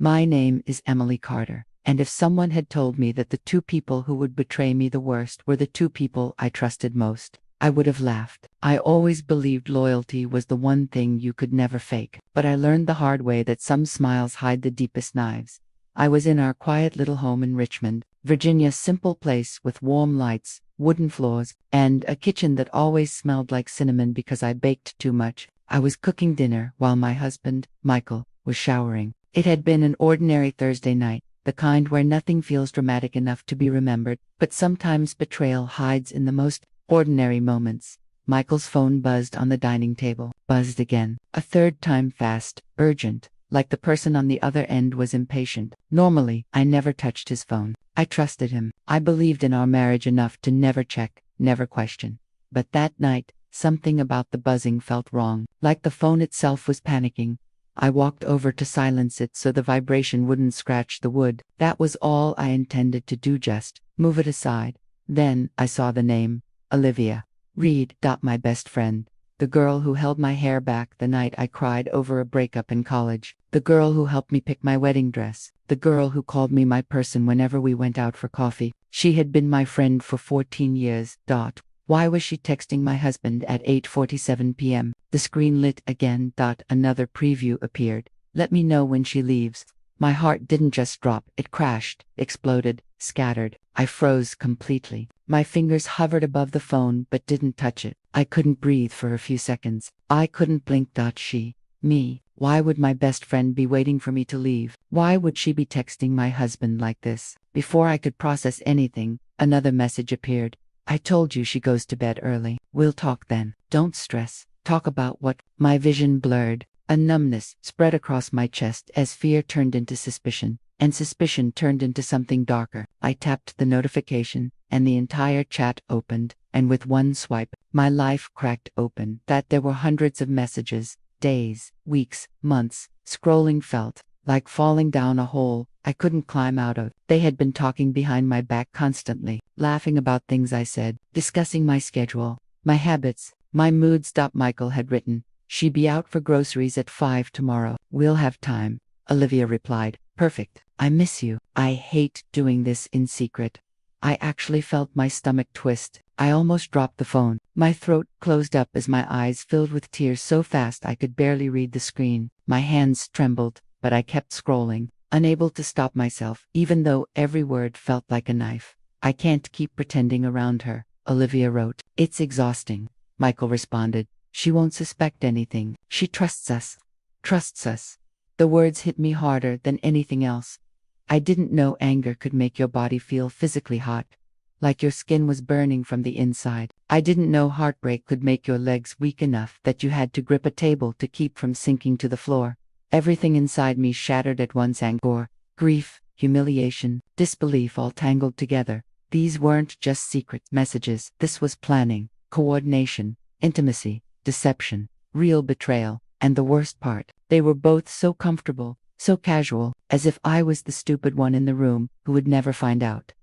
My name is Emily Carter, and if someone had told me that the two people who would betray me the worst were the two people I trusted most, I would have laughed. I always believed loyalty was the one thing you could never fake, but I learned the hard way that some smiles hide the deepest knives. I was in our quiet little home in Richmond, Virginia, simple place with warm lights, wooden floors, and a kitchen that always smelled like cinnamon because I baked too much. I was cooking dinner while my husband, Michael, was showering. It had been an ordinary Thursday night, the kind where nothing feels dramatic enough to be remembered, but sometimes betrayal hides in the most ordinary moments. Michael's phone buzzed on the dining table, buzzed again, a third time fast, urgent, like the person on the other end was impatient. Normally, I never touched his phone. I trusted him. I believed in our marriage enough to never check, never question. But that night, something about the buzzing felt wrong, like the phone itself was panicking. I walked over to silence it so the vibration wouldn't scratch the wood. That was all I intended to do, just move it aside. Then I saw the name, Olivia Reed. My best friend. The girl who held my hair back the night I cried over a breakup in college. The girl who helped me pick my wedding dress. The girl who called me my person whenever we went out for coffee. She had been my friend for 14 years. Why was she texting my husband at 8:47 p.m.? The screen lit again. Another preview appeared. Let me know when she leaves. My heart didn't just drop, it crashed, exploded, scattered. I froze completely. My fingers hovered above the phone but didn't touch it. I couldn't breathe for a few seconds. I couldn't blink. Me. Why would my best friend be waiting for me to leave? Why would she be texting my husband like this? Before I could process anything, another message appeared. I told you she goes to bed early. We'll talk then. Don't stress. Talk about what? My vision blurred. A numbness spread across my chest as fear turned into suspicion, and suspicion turned into something darker. I tapped the notification, and the entire chat opened, and with one swipe, my life cracked open. There were hundreds of messages, days, weeks, months. Scrolling felt like falling down a hole I couldn't climb out of. They had been talking behind my back constantly, laughing about things I said, discussing my schedule, my habits, my moods. Michael had written, "She be out for groceries at 5 tomorrow. We'll have time." Olivia replied, "Perfect. I miss you." I hate doing this in secret. I actually felt my stomach twist. I almost dropped the phone. My throat closed up as my eyes filled with tears so fast I could barely read the screen. My hands trembled, but I kept scrolling, unable to stop myself, even though every word felt like a knife. "I can't keep pretending around her," Olivia wrote. "It's exhausting." Michael responded, "She won't suspect anything. She trusts us. Trusts us." The words hit me harder than anything else. I didn't know anger could make your body feel physically hot, like your skin was burning from the inside. I didn't know heartbreak could make your legs weak enough that you had to grip a table to keep from sinking to the floor. Everything inside me shattered at once: anger, grief, humiliation, disbelief, all tangled together. These weren't just secret messages. This was planning, coordination, intimacy, deception, real betrayal. And the worst part, they were both so comfortable, so casual, as if I was the stupid one in the room who would never find out.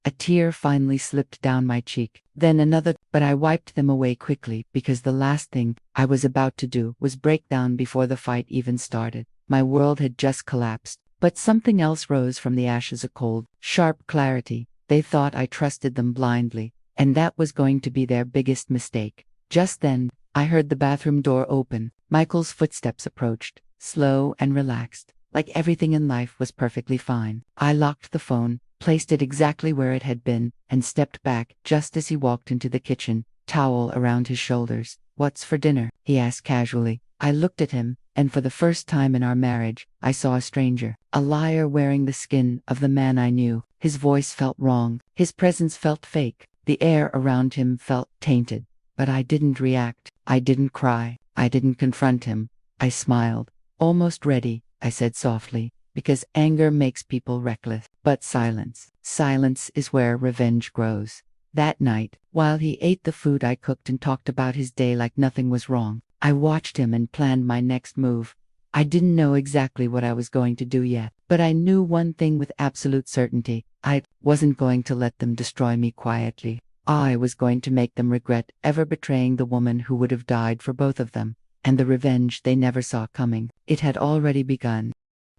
A tear finally slipped down my cheek, then another, but I wiped them away quickly because the last thing I was about to do was break down before the fight even started. My world had just collapsed, but something else rose from the ashes: a cold, sharp clarity. They thought I trusted them blindly, and that was going to be their biggest mistake. Just then, I heard the bathroom door open. Michael's footsteps approached, slow and relaxed, like everything in life was perfectly fine. I locked the phone, placed it exactly where it had been, and stepped back just as he walked into the kitchen, towel around his shoulders. "What's for dinner?" he asked casually. I looked at him, and for the first time in our marriage, I saw a stranger, a liar wearing the skin of the man I knew. His voice felt wrong, his presence felt fake, the air around him felt tainted. But I didn't react, I didn't cry, I didn't confront him. I smiled. "Almost ready," I said softly, because anger makes people reckless. But silence is where revenge grows. That night, while he ate the food I cooked and talked about his day like nothing was wrong, I watched him and planned my next move. I didn't know exactly what I was going to do yet, but I knew one thing with absolute certainty: I wasn't going to let them destroy me quietly. I was going to make them regret ever betraying the woman who would have died for both of them. And the revenge they never saw coming. It had already begun.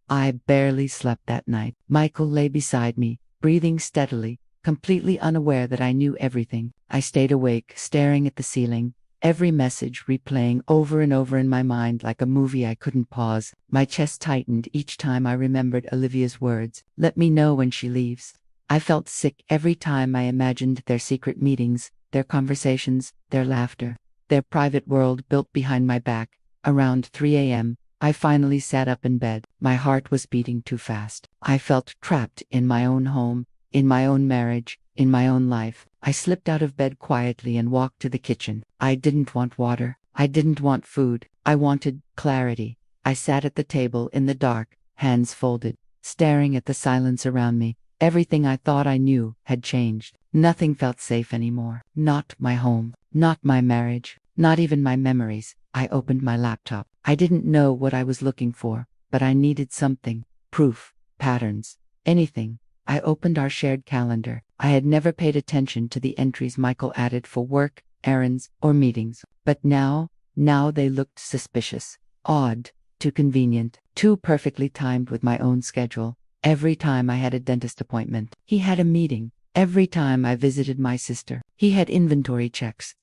I barely slept that night. Michael lay beside me, breathing steadily, completely unaware that I knew everything. I stayed awake, staring at the ceiling, every message replaying over and over in my mind like a movie I couldn't pause. My chest tightened each time I remembered Olivia's words. Let me know when she leaves. I felt sick every time I imagined their secret meetings, their conversations, their laughter, their private world built behind my back. Around 3 a.m., I finally sat up in bed. My heart was beating too fast. I felt trapped in my own home, in my own marriage, in my own life. I slipped out of bed quietly and walked to the kitchen. I didn't want water. I didn't want food. I wanted clarity. I sat at the table in the dark, hands folded, staring at the silence around me. Everything I thought I knew had changed. Nothing felt safe anymore. Not my home. Not my marriage. Not even my memories. I opened my laptop. I didn't know what I was looking for, but I needed something. Proof. Patterns. Anything. I opened our shared calendar. I had never paid attention to the entries Michael added for work, errands, or meetings. But now they looked suspicious. Odd. Too convenient. Too perfectly timed with my own schedule. Every time I had a dentist appointment, he had a meeting. Every time I visited my sister, he had inventory checks.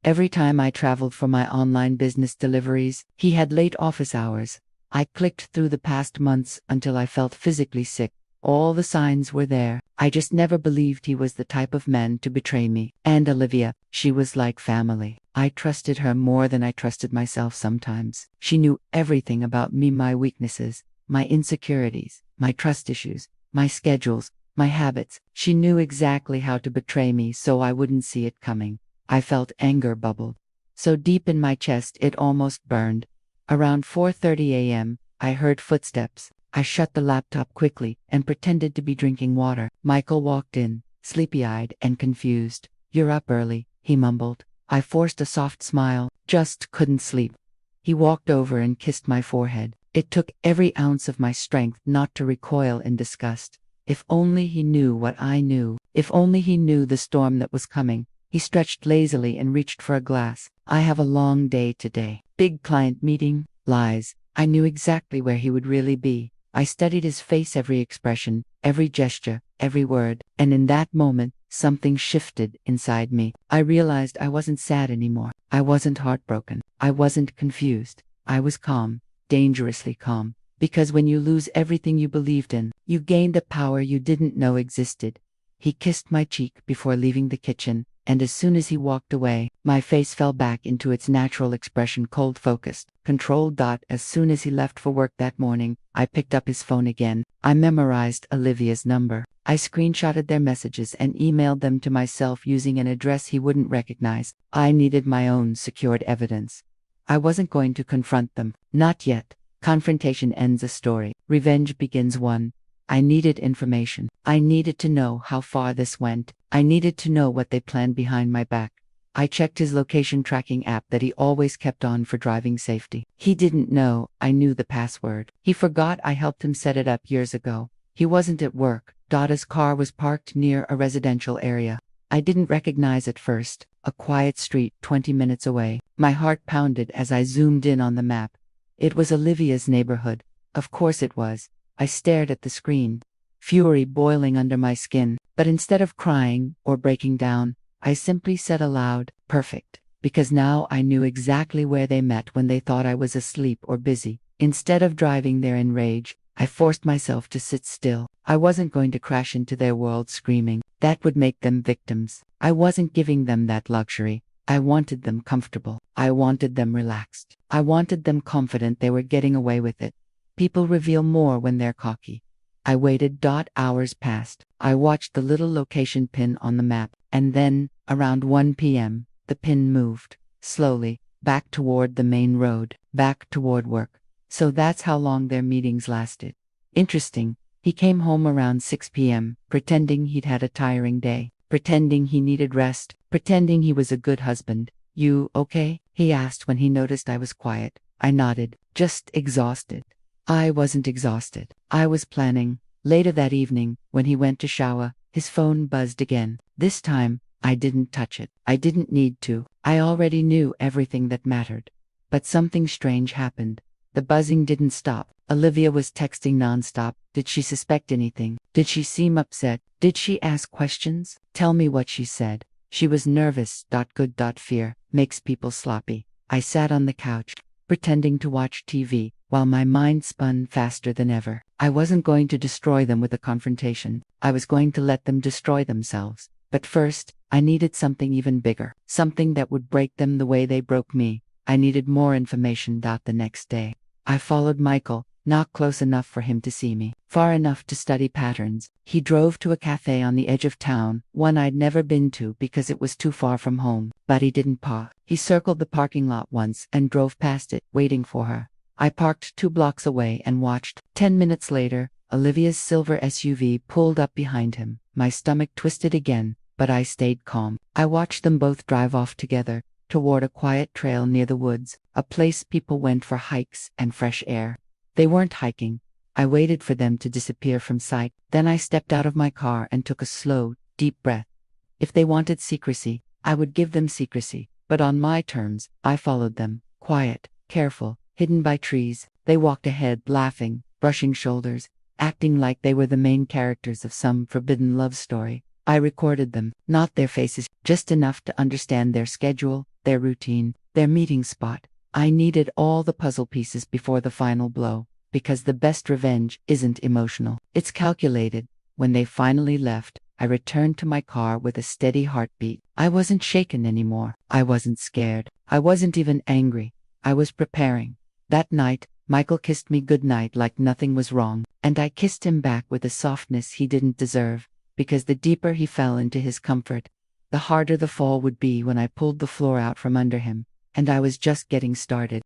Every time I traveled for my online business deliveries, he had late office hours. I clicked through the past months until I felt physically sick. All the signs were there. I just never believed he was the type of man to betray me. And Olivia, she was like family. I trusted her more than I trusted myself sometimes. She knew everything about me, my weaknesses, my insecurities, my trust issues, my schedules, my habits. She knew exactly how to betray me so I wouldn't see it coming. I felt anger bubbled so deep in my chest it almost burned. Around 4:30 a.m., I heard footsteps. I shut the laptop quickly and pretended to be drinking water. Michael walked in, sleepy-eyed and confused. "You're up early," he mumbled. I forced a soft smile. Just couldn't sleep. He walked over and kissed my forehead. It took every ounce of my strength not to recoil in disgust. If only he knew what I knew. If only he knew the storm that was coming. He stretched lazily and reached for a glass. "I have a long day today. Big client meeting." Lies. I knew exactly where he would really be. I studied his face, every expression, every gesture, every word, and in that moment, something shifted inside me. I realized I wasn't sad anymore. I wasn't heartbroken. I wasn't confused. I was calm, dangerously calm. Because when you lose everything you believed in, you gain the power you didn't know existed. He kissed my cheek before leaving the kitchen, and as soon as he walked away, my face fell back into its natural expression, cold, focused, controlled. As soon as he left for work that morning, I picked up his phone again. I memorized Olivia's number. I screenshotted their messages and emailed them to myself using an address he wouldn't recognize. I needed my own secured evidence. I wasn't going to confront them. Not yet. Confrontation ends a story. Revenge begins one. I needed information. I needed to know how far this went. I needed to know what they planned behind my back. I checked his location tracking app that he always kept on for driving safety. He didn't know I knew the password. He forgot I helped him set it up years ago. He wasn't at work. Dada's car was parked near a residential area. I didn't recognize at first. A quiet street 20 minutes away. My heart pounded as I zoomed in on the map. It was Olivia's neighborhood. Of course it was. I stared at the screen, fury boiling under my skin, but instead of crying or breaking down, I simply said aloud, "Perfect," because now I knew exactly where they met when they thought I was asleep or busy. Instead of driving there in rage, I forced myself to sit still. I wasn't going to crash into their world screaming. That would make them victims. I wasn't giving them that luxury. I wanted them comfortable. I wanted them relaxed. I wanted them confident they were getting away with it. People reveal more when they're cocky. I waited. Hours passed. I watched the little location pin on the map, and then, around 1 p.m., the pin moved, slowly, back toward the main road, back toward work. So that's how long their meetings lasted. Interesting. He came home around 6 p.m., pretending he'd had a tiring day, pretending he needed rest, pretending he was a good husband. "You okay?" he asked when he noticed I was quiet. I nodded. "Just exhausted." I wasn't exhausted. I was planning. Later that evening, when he went to shower, his phone buzzed again. This time, I didn't touch it. I didn't need to. I already knew everything that mattered. But something strange happened. The buzzing didn't stop. Olivia was texting nonstop. Did she suspect anything? Did she seem upset? Did she ask questions? Tell me what she said. She was nervous. Good. Fear makes people sloppy. I sat on the couch, pretending to watch TV, while my mind spun faster than ever. I wasn't going to destroy them with a confrontation. I was going to let them destroy themselves. But first, I needed something even bigger. Something that would break them the way they broke me. I needed more information. The next day, I followed Michael, not close enough for him to see me, far enough to study patterns. He drove to a cafe on the edge of town, one I'd never been to because it was too far from home. But he didn't pause. He circled the parking lot once and drove past it, waiting for her. I parked 2 blocks away and watched. 10 minutes later, Olivia's silver SUV pulled up behind him. My stomach twisted again, but I stayed calm. I watched them both drive off together, toward a quiet trail near the woods, a place people went for hikes and fresh air. They weren't hiking. I waited for them to disappear from sight. Then I stepped out of my car and took a slow, deep breath. If they wanted secrecy, I would give them secrecy, but on my terms. I followed them, quiet, careful, hidden by trees. They walked ahead, laughing, brushing shoulders, acting like they were the main characters of some forbidden love story. I recorded them, not their faces, just enough to understand their schedule, their routine, their meeting spot. I needed all the puzzle pieces before the final blow, because the best revenge isn't emotional. It's calculated. When they finally left, I returned to my car with a steady heartbeat. I wasn't shaken anymore. I wasn't scared. I wasn't even angry. I was preparing. That night, Michael kissed me goodnight like nothing was wrong, and I kissed him back with a softness he didn't deserve, because the deeper he fell into his comfort, the harder the fall would be when I pulled the floor out from under him, and I was just getting started.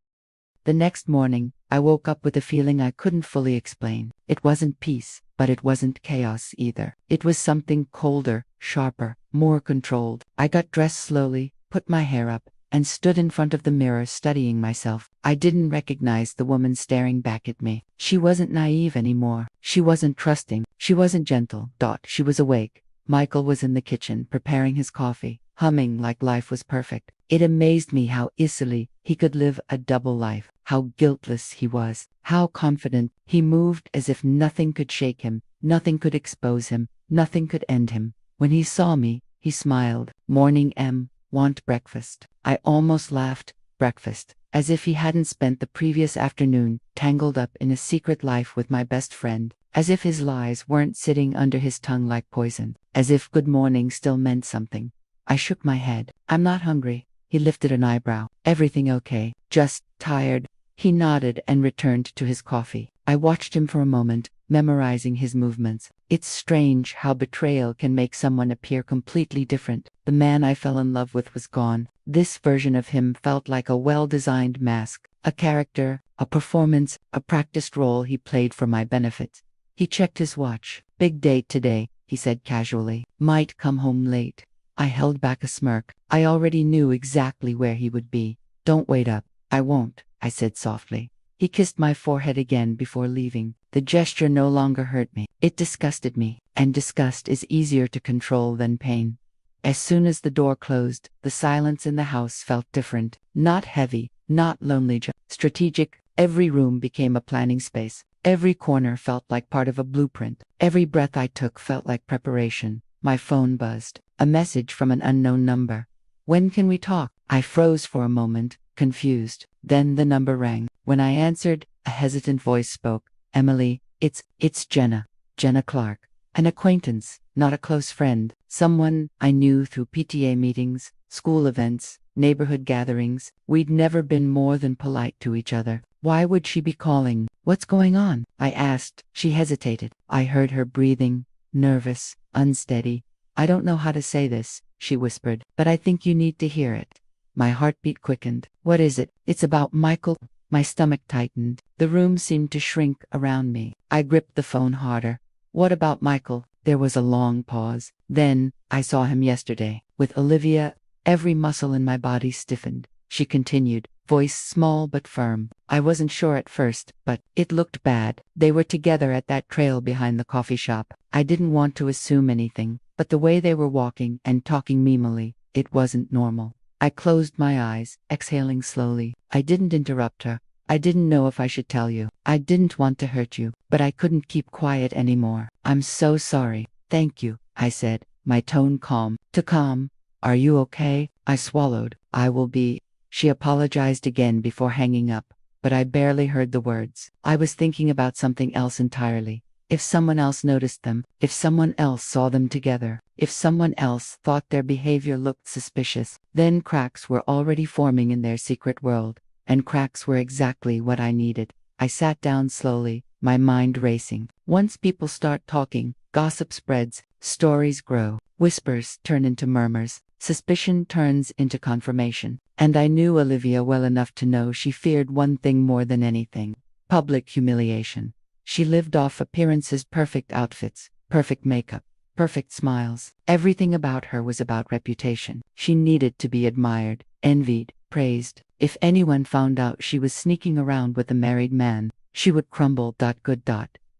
The next morning, I woke up with a feeling I couldn't fully explain. It wasn't peace, but it wasn't chaos either. It was something colder, sharper, more controlled. I got dressed slowly, put my hair up, and stood in front of the mirror studying myself. I didn't recognize the woman staring back at me. She wasn't naive anymore. She wasn't trusting. She wasn't gentle. She was awake. Michael was in the kitchen preparing his coffee, humming like life was perfect. It amazed me how easily he could live a double life, how guiltless he was, how confident. He moved as if nothing could shake him, nothing could expose him, nothing could end him. When he saw me, he smiled. "Morning, Em. Want breakfast?" I almost laughed. Breakfast. As if he hadn't spent the previous afternoon tangled up in a secret life with my best friend. As if his lies weren't sitting under his tongue like poison. As if good morning still meant something. I shook my head. "I'm not hungry." He lifted an eyebrow. "Everything okay? Just tired?" He nodded and returned to his coffee. I watched him for a moment, memorizing his movements. It's strange how betrayal can make someone appear completely different. The man I fell in love with was gone. This version of him felt like a well-designed mask, a character, a performance, a practiced role he played for my benefit. He checked his watch. "Big date today," he said casually. "Might come home late." I held back a smirk. I already knew exactly where he would be. "Don't wait up." "I won't," I said softly. He kissed my forehead again before leaving. The gesture no longer hurt me. It disgusted me, and disgust is easier to control than pain. As soon as the door closed, the silence in the house felt different. Not heavy, not lonely, just strategic. Every room became a planning space. Every corner felt like part of a blueprint. Every breath I took felt like preparation. My phone buzzed. A message from an unknown number. "When can we talk?" I froze for a moment, confused. Then the number rang. When I answered, a hesitant voice spoke. "Emily, it's Jenna. Jenna Clark. An acquaintance, not a close friend. Someone I knew through PTA meetings, school events, neighborhood gatherings. We'd never been more than polite to each other. Why would she be calling? What's going on?" I asked. She hesitated. I heard her breathing, nervous, unsteady. "I don't know how to say this," she whispered, "but I think you need to hear it." My heartbeat quickened. "What is it?" "It's about Michael." My stomach tightened. The room seemed to shrink around me. I gripped the phone harder. "What about Michael?" There was a long pause. "Then, I saw him yesterday, with Olivia." Every muscle in my body stiffened. She continued, voice small but firm. "I wasn't sure at first, but it looked bad. They were together at that trail behind the coffee shop. I didn't want to assume anything, but the way they were walking and talking meaningly, it wasn't normal." I closed my eyes, exhaling slowly. I didn't interrupt her. I didn't know if I should tell you. I didn't want to hurt you, but I couldn't keep quiet anymore. I'm so sorry. Thank you, I said, my tone calm. To calm. Are you okay? I swallowed. I will be. She apologized again before hanging up, but I barely heard the words. I was thinking about something else entirely. If someone else noticed them, if someone else saw them together, if someone else thought their behavior looked suspicious, then cracks were already forming in their secret world, and cracks were exactly what I needed. I sat down slowly, my mind racing. Once people start talking, gossip spreads, stories grow, whispers turn into murmurs, suspicion turns into confirmation. And I knew Olivia well enough to know she feared one thing more than anything: public humiliation. She lived off appearances, perfect outfits, perfect makeup, perfect smiles. Everything about her was about reputation. She needed to be admired, envied, praised. If anyone found out she was sneaking around with a married man, she would crumble. Good.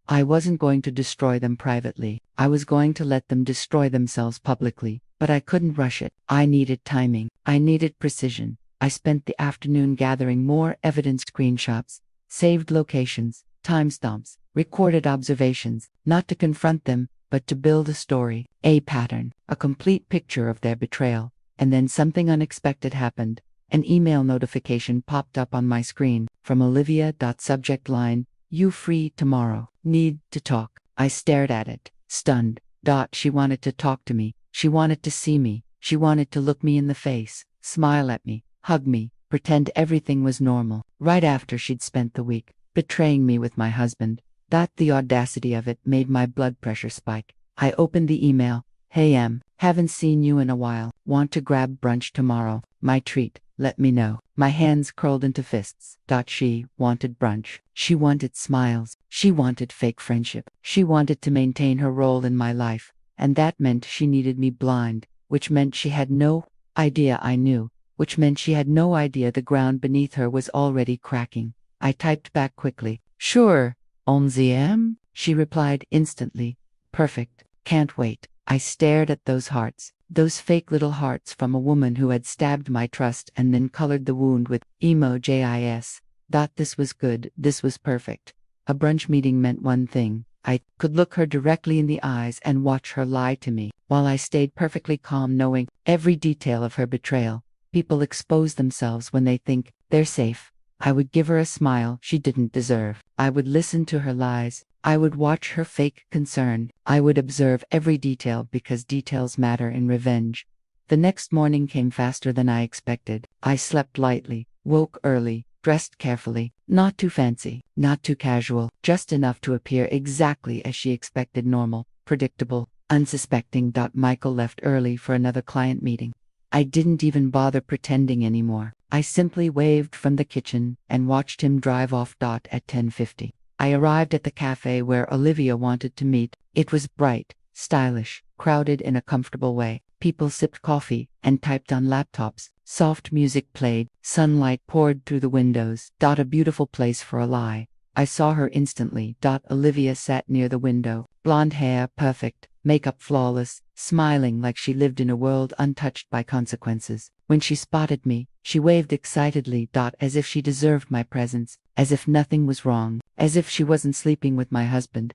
I wasn't going to destroy them privately. I was going to let them destroy themselves publicly, but I couldn't rush it. I needed timing. I needed precision. I spent the afternoon gathering more evidence, screenshots, saved locations, timestamps, recorded observations, not to confront them, but to build a story, a pattern, a complete picture of their betrayal. And then something unexpected happened. An email notification popped up on my screen from Olivia. Subject line: "You free tomorrow? Need to talk." I stared at it, stunned. She wanted to talk to me. She wanted to see me. She wanted to look me in the face, smile at me, hug me, pretend everything was normal. Right after she'd spent the week betraying me with my husband. The audacity of it made my blood pressure spike. I opened the email. "Hey Em, haven't seen you in a while. Want to grab brunch tomorrow? My treat. Let me know." My hands curled into fists. She wanted brunch. She wanted smiles. She wanted fake friendship. She wanted to maintain her role in my life. And that meant she needed me blind, which meant she had no idea I knew, which meant she had no idea the ground beneath her was already cracking. I typed back quickly. "Sure, 11 am?" She replied instantly. "Perfect. Can't wait." I stared at those hearts. Those fake little hearts from a woman who had stabbed my trust and then colored the wound with emo-jis. This was good, this was perfect. A brunch meeting meant one thing: I could look her directly in the eyes and watch her lie to me, while I stayed perfectly calm, knowing every detail of her betrayal. People expose themselves when they think they're safe. I would give her a smile she didn't deserve. I would listen to her lies. I would watch her fake concern. I would observe every detail, because details matter in revenge. The next morning came faster than I expected. I slept lightly, woke early, dressed carefully, not too fancy, not too casual, just enough to appear exactly as she expected: normal, predictable, unsuspecting. Michael left early for another client meeting. I didn't even bother pretending anymore. I simply waved from the kitchen and watched him drive off. At 10:50. I arrived at the cafe where Olivia wanted to meet. It was bright, stylish, crowded in a comfortable way. People sipped coffee and typed on laptops. Soft music played. Sunlight poured through the windows. A beautiful place for a lie. I saw her instantly. Olivia sat near the window. Blonde hair perfect, makeup flawless, smiling like she lived in a world untouched by consequences. When she spotted me, she waved excitedly. As if she deserved my presence, as if nothing was wrong, as if she wasn't sleeping with my husband.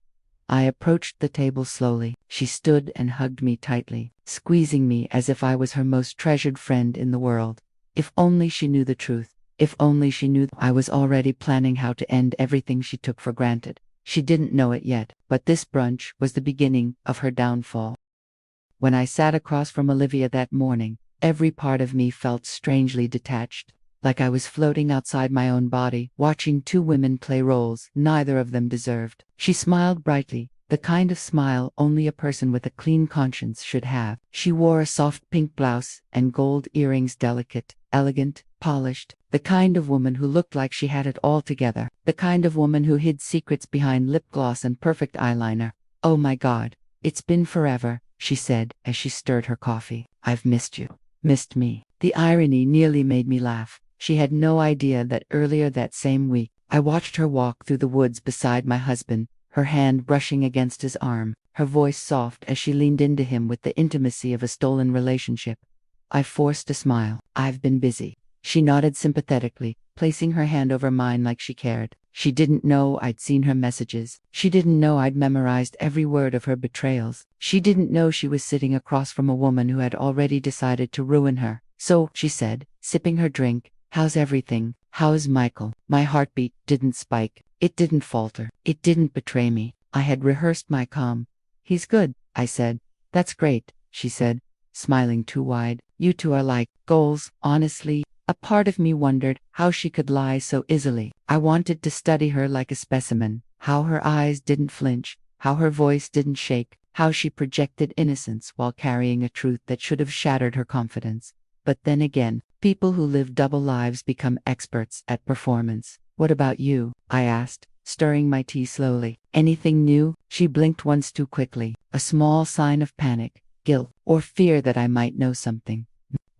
I approached the table slowly. She stood and hugged me tightly, squeezing me as if I was her most treasured friend in the world. If only she knew the truth. If only she knew I was already planning how to end everything she took for granted. She didn't know it yet, but this brunch was the beginning of her downfall. When I sat across from Olivia that morning, every part of me felt strangely detached, like I was floating outside my own body, watching two women play roles neither of them deserved. She smiled brightly, the kind of smile only a person with a clean conscience should have. She wore a soft pink blouse and gold earrings, delicate, elegant, polished, the kind of woman who looked like she had it all together, the kind of woman who hid secrets behind lip gloss and perfect eyeliner. "Oh my God, it's been forever," she said as she stirred her coffee. "I've missed you." Missed me. The irony nearly made me laugh. She had no idea that earlier that same week, I watched her walk through the woods beside my husband, her hand brushing against his arm, her voice soft as she leaned into him with the intimacy of a stolen relationship. I forced a smile. "I've been busy." She nodded sympathetically. placing her hand over mine like she cared. She didn't know I'd seen her messages. She didn't know I'd memorized every word of her betrayals. She didn't know she was sitting across from a woman who had already decided to ruin her. So, she said, sipping her drink, "How's everything? How's Michael?" My heartbeat didn't spike. It didn't falter. It didn't betray me. I had rehearsed my calm. "He's good," I said. "That's great," she said, smiling too wide. "You two are like goals." Honestly, a part of me wondered how she could lie so easily. I wanted to study her like a specimen, how her eyes didn't flinch, how her voice didn't shake, how she projected innocence while carrying a truth that should have shattered her confidence. But then again, people who live double lives become experts at performance. "What about you?" I asked, stirring my tea slowly. "Anything new?" She blinked once too quickly, a small sign of panic, guilt, or fear that I might know something.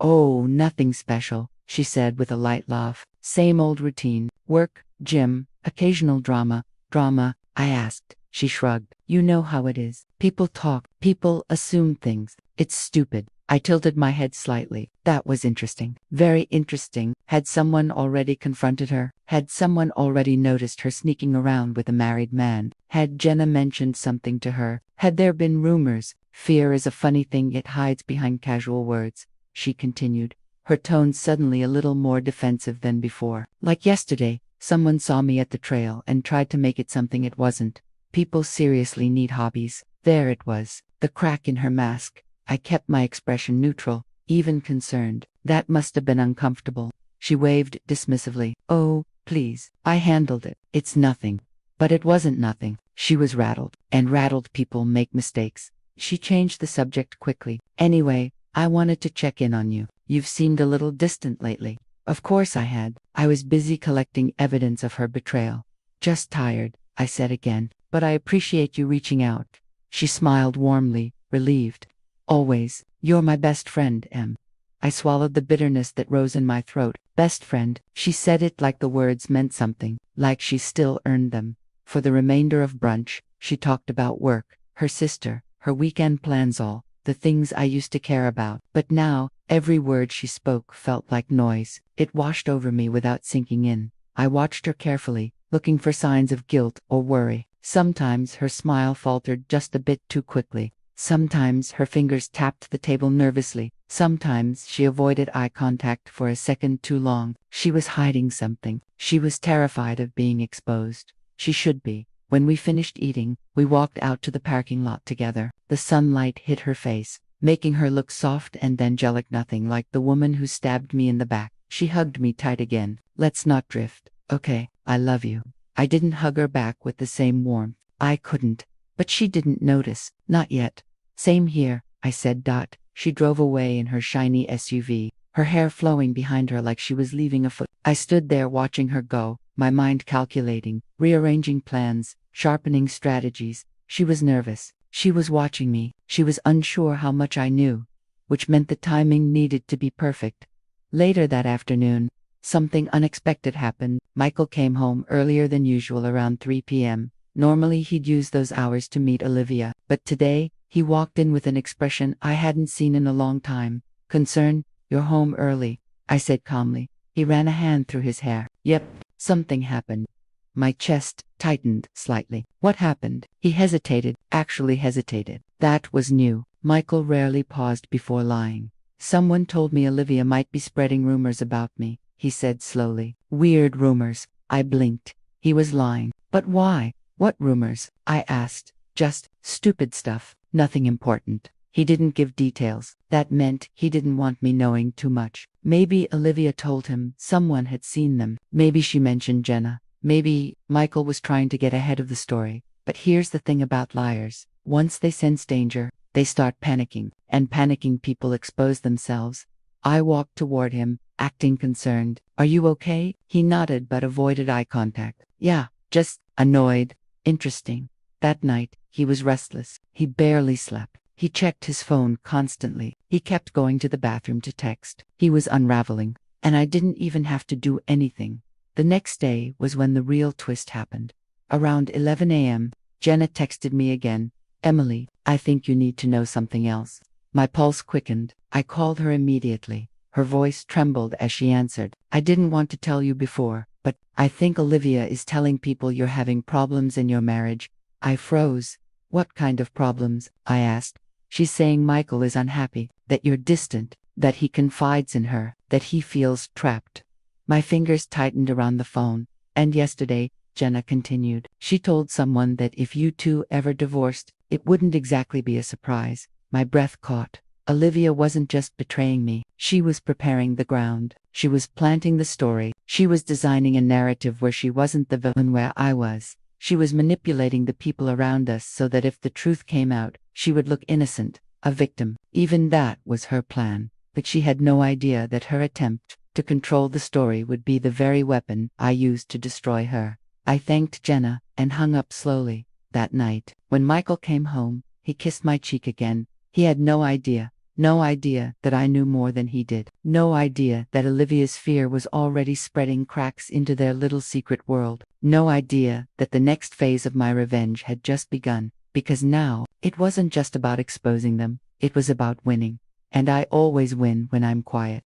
"Oh, nothing special," she said with a light laugh. "Same old routine. Work, gym, occasional drama." "Drama?" I asked. She shrugged. "You know how it is. People talk, people assume things. It's stupid." I tilted my head slightly. That was interesting. Very interesting. Had someone already confronted her? Had someone already noticed her sneaking around with a married man? Had Jenna mentioned something to her? Had there been rumors? Fear is a funny thing, it hides behind casual words, she continued, her tone suddenly a little more defensive than before. "Like yesterday, someone saw me at the trail and tried to make it something it wasn't. People seriously need hobbies." There it was, the crack in her mask. I kept my expression neutral, even concerned. "That must have been uncomfortable." She waved dismissively. "Oh, please, I handled it. It's nothing." But it wasn't nothing. She was rattled, and rattled people make mistakes. She changed the subject quickly. "Anyway, I wanted to check in on you. You've seemed a little distant lately." Of course I had. I was busy collecting evidence of her betrayal. "Just tired," I said again. "But I appreciate you reaching out." She smiled warmly, relieved. "Always. You're my best friend, Em." I swallowed the bitterness that rose in my throat. Best friend. She said it like the words meant something, like she still earned them. For the remainder of brunch, she talked about work, her sister, her weekend plans, all the things I used to care about. But now, every word she spoke felt like noise. It washed over me without sinking in. I watched her carefully, looking for signs of guilt or worry. Sometimes her smile faltered just a bit too quickly. Sometimes her fingers tapped the table nervously. Sometimes she avoided eye contact for a second too long. She was hiding something. She was terrified of being exposed. She should be. When we finished eating, we walked out to the parking lot together. The sunlight hit her face, making her look soft and angelic, nothing like the woman who stabbed me in the back. She hugged me tight again. "Let's not drift, okay? I love you." I didn't hug her back with the same warmth. I couldn't. But she didn't notice. Not yet. "Same here," I said. She drove away in her shiny SUV, her hair flowing behind her like she was leaving a foot. I stood there watching her go, my mind calculating, rearranging plans, sharpening strategies. She was nervous. She was watching me. She was unsure how much I knew, which meant the timing needed to be perfect. Later that afternoon, something unexpected happened. Michael came home earlier than usual, around 3 p.m. Normally he'd use those hours to meet Olivia, but today, he walked in with an expression I hadn't seen in a long time. "Concern, you're home early," I said calmly. He ran a hand through his hair. "Yep, something happened." My chest tightened slightly. "What happened?" He hesitated, actually hesitated. That was new. Michael rarely paused before lying. "Someone told me Olivia might be spreading rumors about me," he said slowly. "Weird rumors." I blinked. He was lying. But why? "What rumors?" I asked. "Just stupid stuff. Nothing important." He didn't give details. That meant he didn't want me knowing too much. Maybe Olivia told him someone had seen them. Maybe she mentioned Jenna. Maybe Michael was trying to get ahead of the story. But here's the thing about liars. Once they sense danger, they start panicking. And panicking people expose themselves. I walked toward him, acting concerned. "Are you okay?" He nodded but avoided eye contact. "Yeah, just annoyed." Interesting. That night, he was restless. He barely slept. He checked his phone constantly. He kept going to the bathroom to text. He was unraveling. And I didn't even have to do anything. The next day was when the real twist happened. Around 11 a.m., Jenna texted me again. "Emily, I think you need to know something else." My pulse quickened. I called her immediately. Her voice trembled as she answered. I didn't want to tell you before, but I think Olivia is telling people you're having problems in your marriage. I froze. What kind of problems? I asked. She's saying Michael is unhappy, that you're distant, that he confides in her, that he feels trapped. My fingers tightened around the phone. And yesterday, Jenna continued, she told someone that if you two ever divorced, it wouldn't exactly be a surprise. My breath caught. Olivia wasn't just betraying me, she was preparing the ground. She was planting the story. She was designing a narrative where she wasn't the villain where I was. She was manipulating the people around us so that if the truth came out, she would look innocent, a victim. Even that was her plan. But she had no idea that her attempt to control the story would be the very weapon I used to destroy her. I thanked Jenna and hung up slowly. That night, when Michael came home, he kissed my cheek again. He had no idea that I knew more than he did. No idea that Olivia's fear was already spreading cracks into their little secret world. No idea that the next phase of my revenge had just begun. Because now, it wasn't just about exposing them, it was about winning. And I always win when I'm quiet.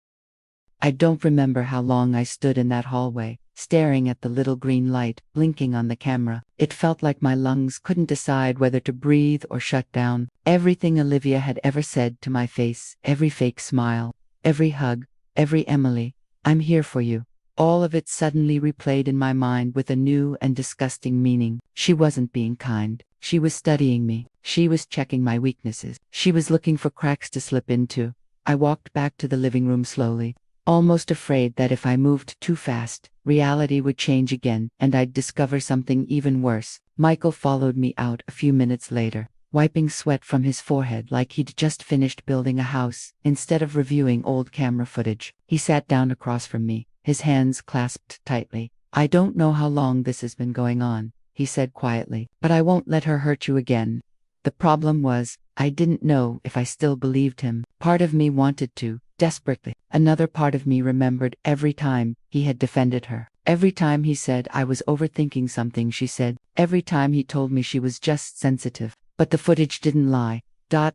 I don't remember how long I stood in that hallway, staring at the little green light blinking on the camera. It felt like my lungs couldn't decide whether to breathe or shut down. Everything Olivia had ever said to my face, every fake smile, every hug, every Emily, I'm here for you. All of it suddenly replayed in my mind with a new and disgusting meaning. She wasn't being kind. She was studying me. She was checking my weaknesses. She was looking for cracks to slip into. I walked back to the living room slowly, almost afraid that if I moved too fast, reality would change again and I'd discover something even worse. Michael followed me out a few minutes later, wiping sweat from his forehead like he'd just finished building a house. Instead of reviewing old camera footage, he sat down across from me, his hands clasped tightly. I don't know how long this has been going on, he said quietly, but I won't let her hurt you again. The problem was, I didn't know if I still believed him. Part of me wanted to, desperately. Another part of me remembered every time he had defended her. Every time he said I was overthinking something she said. Every time he told me she was just sensitive. But the footage didn't lie.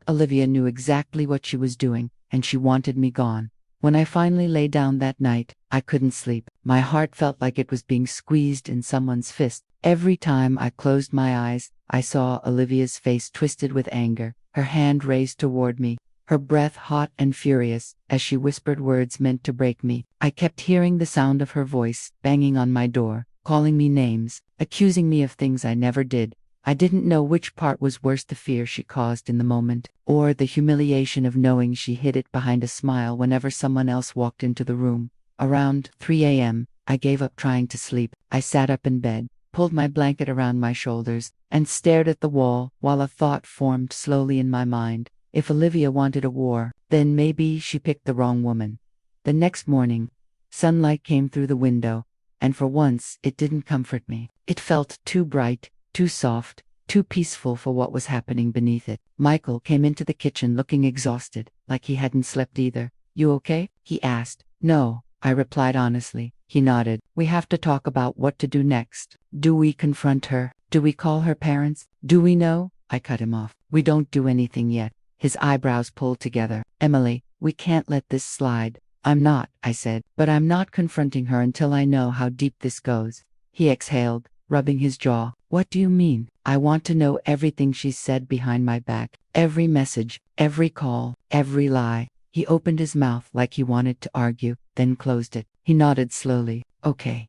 Olivia knew exactly what she was doing, and she wanted me gone. When I finally lay down that night, I couldn't sleep. My heart felt like it was being squeezed in someone's fist. Every time I closed my eyes, I saw Olivia's face twisted with anger, her hand raised toward me, her breath hot and furious, as she whispered words meant to break me. I kept hearing the sound of her voice, banging on my door, calling me names, accusing me of things I never did. I didn't know which part was worse, the fear she caused in the moment, or the humiliation of knowing she hid it behind a smile whenever someone else walked into the room. Around 3 a.m., I gave up trying to sleep. I sat up in bed, pulled my blanket around my shoulders, and stared at the wall while a thought formed slowly in my mind. If Olivia wanted a war, then maybe she picked the wrong woman. The next morning, sunlight came through the window, and for once it didn't comfort me. It felt too bright, too soft, too peaceful for what was happening beneath it. Michael came into the kitchen looking exhausted, like he hadn't slept either. You okay? He asked. No, I replied honestly. He nodded. We have to talk about what to do next. Do we confront her? Do we call her parents? Do we know? I cut him off. We don't do anything yet. His eyebrows pulled together. Emily, we can't let this slide. I'm not, I said, but I'm not confronting her until I know how deep this goes. He exhaled, rubbing his jaw. What do you mean? I want to know everything she's said behind my back. Every message, every call, every lie. He opened his mouth like he wanted to argue, then closed it. He nodded slowly. Okay.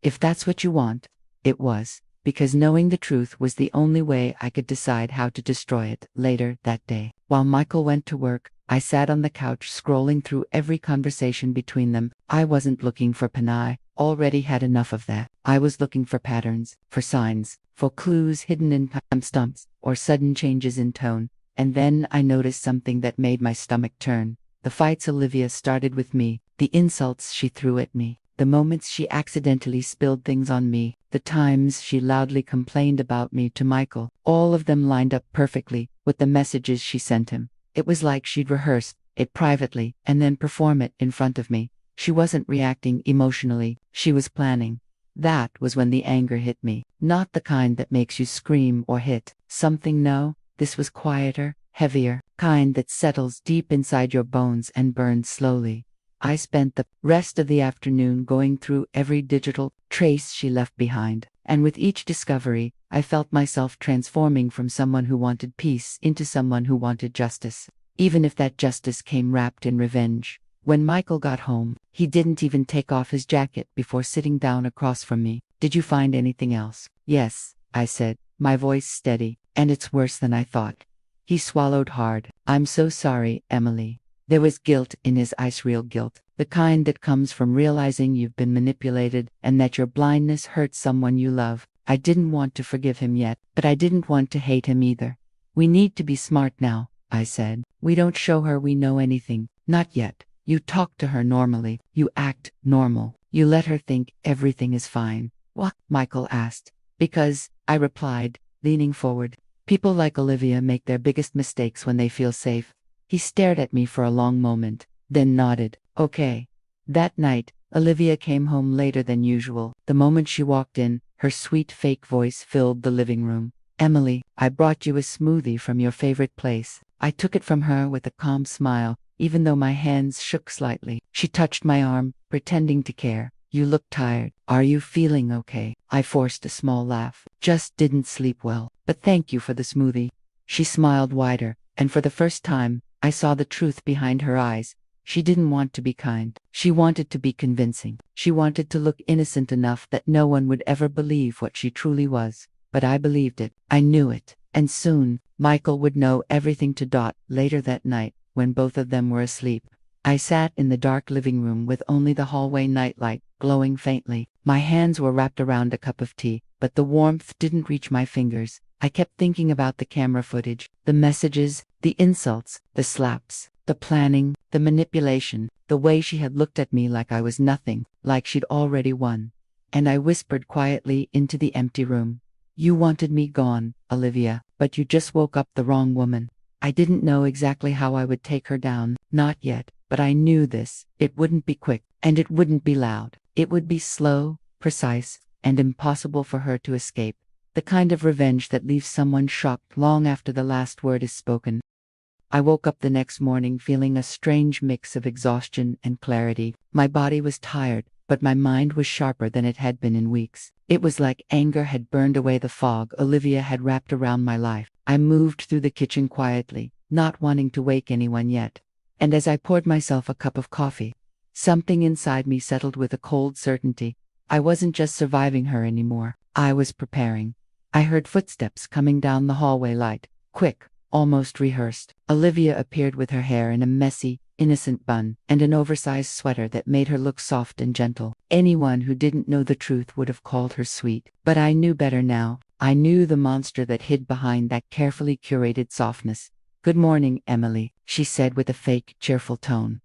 If that's what you want. It was, because knowing the truth was the only way I could decide how to destroy it. Later that day, while Michael went to work, I sat on the couch scrolling through every conversation between them. I wasn't looking for Panay. Already had enough of that. I was looking for patterns, for signs, for clues hidden in timestamps, or sudden changes in tone. And then I noticed something that made my stomach turn. The fights Olivia started with me, the insults she threw at me, the moments she accidentally spilled things on me, the times she loudly complained about me to Michael, all of them lined up perfectly with the messages she sent him. It was like she'd rehearsed it privately and then perform it in front of me. She wasn't reacting emotionally, she was planning. That was when the anger hit me. Not the kind that makes you scream or hit something, no. This was quieter, heavier, kind that settles deep inside your bones and burns slowly. I spent the rest of the afternoon going through every digital trace she left behind, and with each discovery, I felt myself transforming from someone who wanted peace into someone who wanted justice, even if that justice came wrapped in revenge. When Michael got home, he didn't even take off his jacket before sitting down across from me. "Did you find anything else?" "Yes," I said, my voice steady, "and it's worse than I thought." He swallowed hard. "I'm so sorry, Emily." There was guilt in his eyes, real guilt, the kind that comes from realizing you've been manipulated and that your blindness hurts someone you love. I didn't want to forgive him yet, but I didn't want to hate him either. "We need to be smart now," I said. "We don't show her we know anything. Not yet. You talk to her normally. You act normal. You let her think everything is fine." "What?" Michael asked. "Because," I replied, leaning forward, "people like Olivia make their biggest mistakes when they feel safe." He stared at me for a long moment, then nodded. "Okay." That night, Olivia came home later than usual. The moment she walked in, her sweet fake voice filled the living room. "Emily, I brought you a smoothie from your favorite place." I took it from her with a calm smile, even though my hands shook slightly. She touched my arm, pretending to care. "You look tired. Are you feeling okay?" I forced a small laugh. "Just didn't sleep well, but thank you for the smoothie." She smiled wider, and for the first time, I saw the truth behind her eyes. She didn't want to be kind. She wanted to be convincing. She wanted to look innocent enough that no one would ever believe what she truly was. But I believed it. I knew it. And soon, Michael would know everything to Dot. Later that night, when both of them were asleep, I sat in the dark living room with only the hallway nightlight glowing faintly. My hands were wrapped around a cup of tea, but the warmth didn't reach my fingers. I kept thinking about the camera footage, the messages, the insults, the slaps, the planning, the manipulation, the way she had looked at me like I was nothing, like she'd already won. And I whispered quietly into the empty room, "You wanted me gone, Olivia, but you just woke up the wrong woman." I didn't know exactly how I would take her down, not yet, but I knew this. It wouldn't be quick, and it wouldn't be loud. It would be slow, precise, and impossible for her to escape. The kind of revenge that leaves someone shocked long after the last word is spoken. I woke up the next morning feeling a strange mix of exhaustion and clarity. My body was tired, but my mind was sharper than it had been in weeks. It was like anger had burned away the fog Olivia had wrapped around my life. I moved through the kitchen quietly, not wanting to wake anyone yet. And as I poured myself a cup of coffee, something inside me settled with a cold certainty. I wasn't just surviving her anymore. I was preparing. I heard footsteps coming down the hallway, light, quick, almost rehearsed. Olivia appeared with her hair in a messy, innocent bun, and an oversized sweater that made her look soft and gentle. Anyone who didn't know the truth would have called her sweet. But I knew better now. I knew the monster that hid behind that carefully curated softness. "Good morning, Emily," she said with a fake, cheerful tone.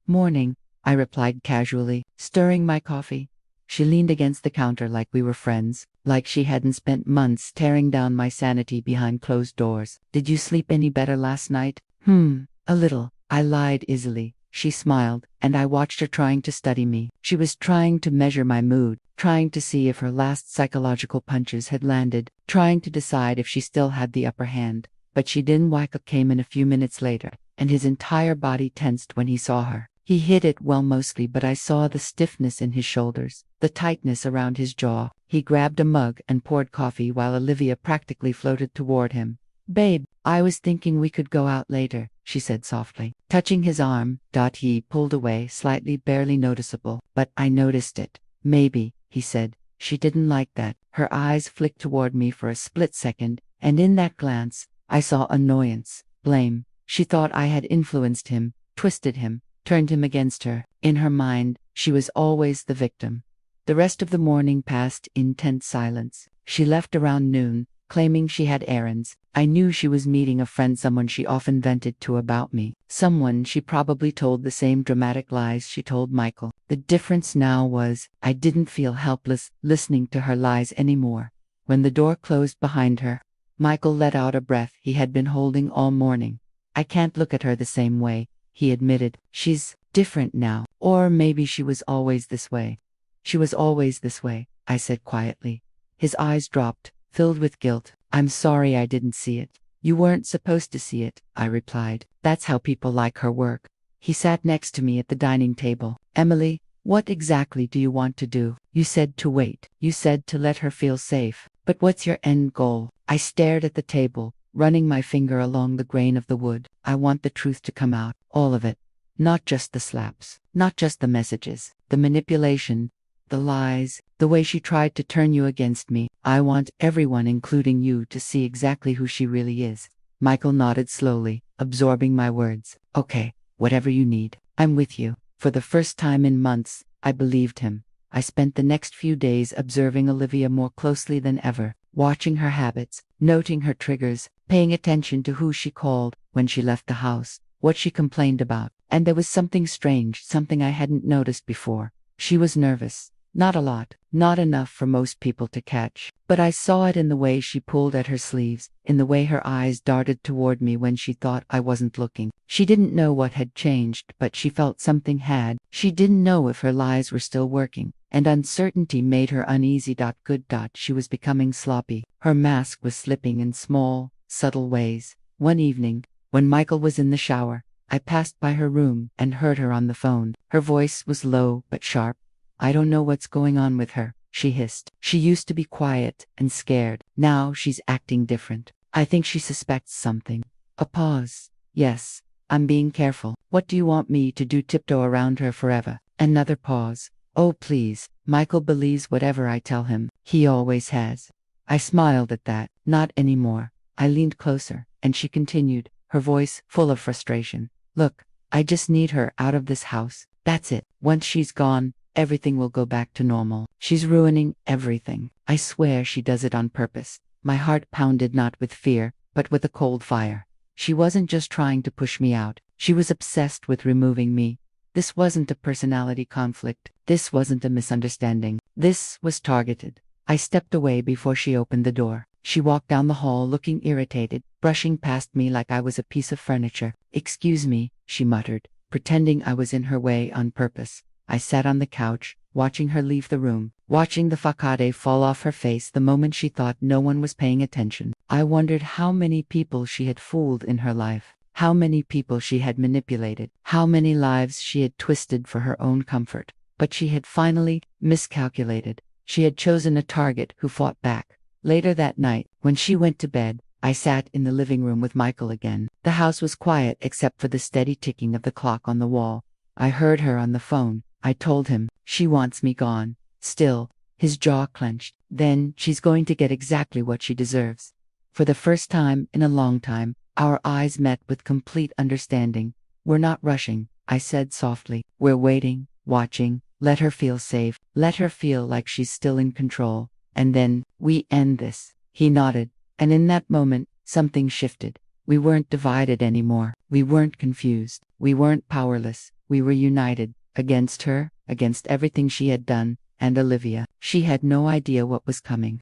"Morning," I replied casually, stirring my coffee. She leaned against the counter like we were friends, like she hadn't spent months tearing down my sanity behind closed doors. "Did you sleep any better last night?" A little," I lied easily. She smiled, and I watched her trying to study me. She was trying to measure my mood, trying to see if her last psychological punches had landed, trying to decide if she still had the upper hand. But she didn't. Michael came in a few minutes later, and his entire body tensed when he saw her. He hid it well mostly, but I saw the stiffness in his shoulders, the tightness around his jaw. He grabbed a mug and poured coffee while Olivia practically floated toward him. "Babe, I was thinking we could go out later," she said softly. Touching his arm, he pulled away, slightly, barely noticeable, but I noticed it. "Maybe," he said. She didn't like that. Her eyes flicked toward me for a split second, and in that glance, I saw annoyance, blame. She thought I had influenced him, twisted him, turned him against her. In her mind, she was always the victim. The rest of the morning passed in tense silence. She left around noon, claiming she had errands. I knew she was meeting a friend, someone she often vented to about me, someone she probably told the same dramatic lies she told Michael. The difference now was, I didn't feel helpless listening to her lies anymore. When the door closed behind her, Michael let out a breath he had been holding all morning. "I can't look at her the same way," he admitted. "She's different now. Or maybe she was always this way." "She was always this way," I said quietly. His eyes dropped, filled with guilt. "I'm sorry I didn't see it." "You weren't supposed to see it," I replied. "That's how people like her work." He sat next to me at the dining table. Emily, what exactly do you want to do? You said to wait. You said to let her feel safe. But what's your end goal? I stared at the table, running my finger along the grain of the wood. I want the truth to come out. All of it. Not just the slaps. Not just the messages. The manipulation. The lies. The way she tried to turn you against me. I want everyone, including you, to see exactly who she really is. Michael nodded slowly, absorbing my words. Okay, whatever you need. I'm with you. For the first time in months, I believed him. I spent the next few days observing Olivia more closely than ever, watching her habits, noting her triggers, paying attention to who she called when she left the house, what she complained about. And there was something strange, something I hadn't noticed before. She was nervous. Not a lot, not enough for most people to catch. But I saw it in the way she pulled at her sleeves, in the way her eyes darted toward me when she thought I wasn't looking. She didn't know what had changed, but she felt something had. She didn't know if her lies were still working, and uncertainty made her uneasy. Good. She was becoming sloppy. Her mask was slipping in small, subtle ways. One evening, when Michael was in the shower, I passed by her room and heard her on the phone. Her voice was low but sharp. I don't know what's going on with her, she hissed. She used to be quiet and scared. Now she's acting different. I think she suspects something. A pause. Yes, I'm being careful. What do you want me to do? Tiptoe around her forever? Another pause. Oh, please. Michael believes whatever I tell him. He always has. I smiled at that. Not anymore. I leaned closer, and she continued, her voice full of frustration. Look, I just need her out of this house. That's it. Once she's gone, everything will go back to normal. She's ruining everything. I swear she does it on purpose. My heart pounded not with fear, but with a cold fire. She wasn't just trying to push me out. She was obsessed with removing me. This wasn't a personality conflict. This wasn't a misunderstanding. This was targeted. I stepped away before she opened the door. She walked down the hall looking irritated, brushing past me like I was a piece of furniture. Excuse me, she muttered, pretending I was in her way on purpose. I sat on the couch, watching her leave the room, watching the facade fall off her face the moment she thought no one was paying attention. I wondered how many people she had fooled in her life, how many people she had manipulated, how many lives she had twisted for her own comfort. But she had finally miscalculated. She had chosen a target who fought back. Later that night, when she went to bed, I sat in the living room with Michael again. The house was quiet except for the steady ticking of the clock on the wall. I heard her on the phone. I told him, she wants me gone. Still, his jaw clenched. Then, she's going to get exactly what she deserves. For the first time in a long time, our eyes met with complete understanding. We're not rushing, I said softly. We're waiting, watching. Let her feel safe. Let her feel like she's still in control. And then, we end this. He nodded. And in that moment, something shifted. We weren't divided anymore. We weren't confused. We weren't powerless. We were united. Against her, against everything she had done, and Olivia. She had no idea what was coming.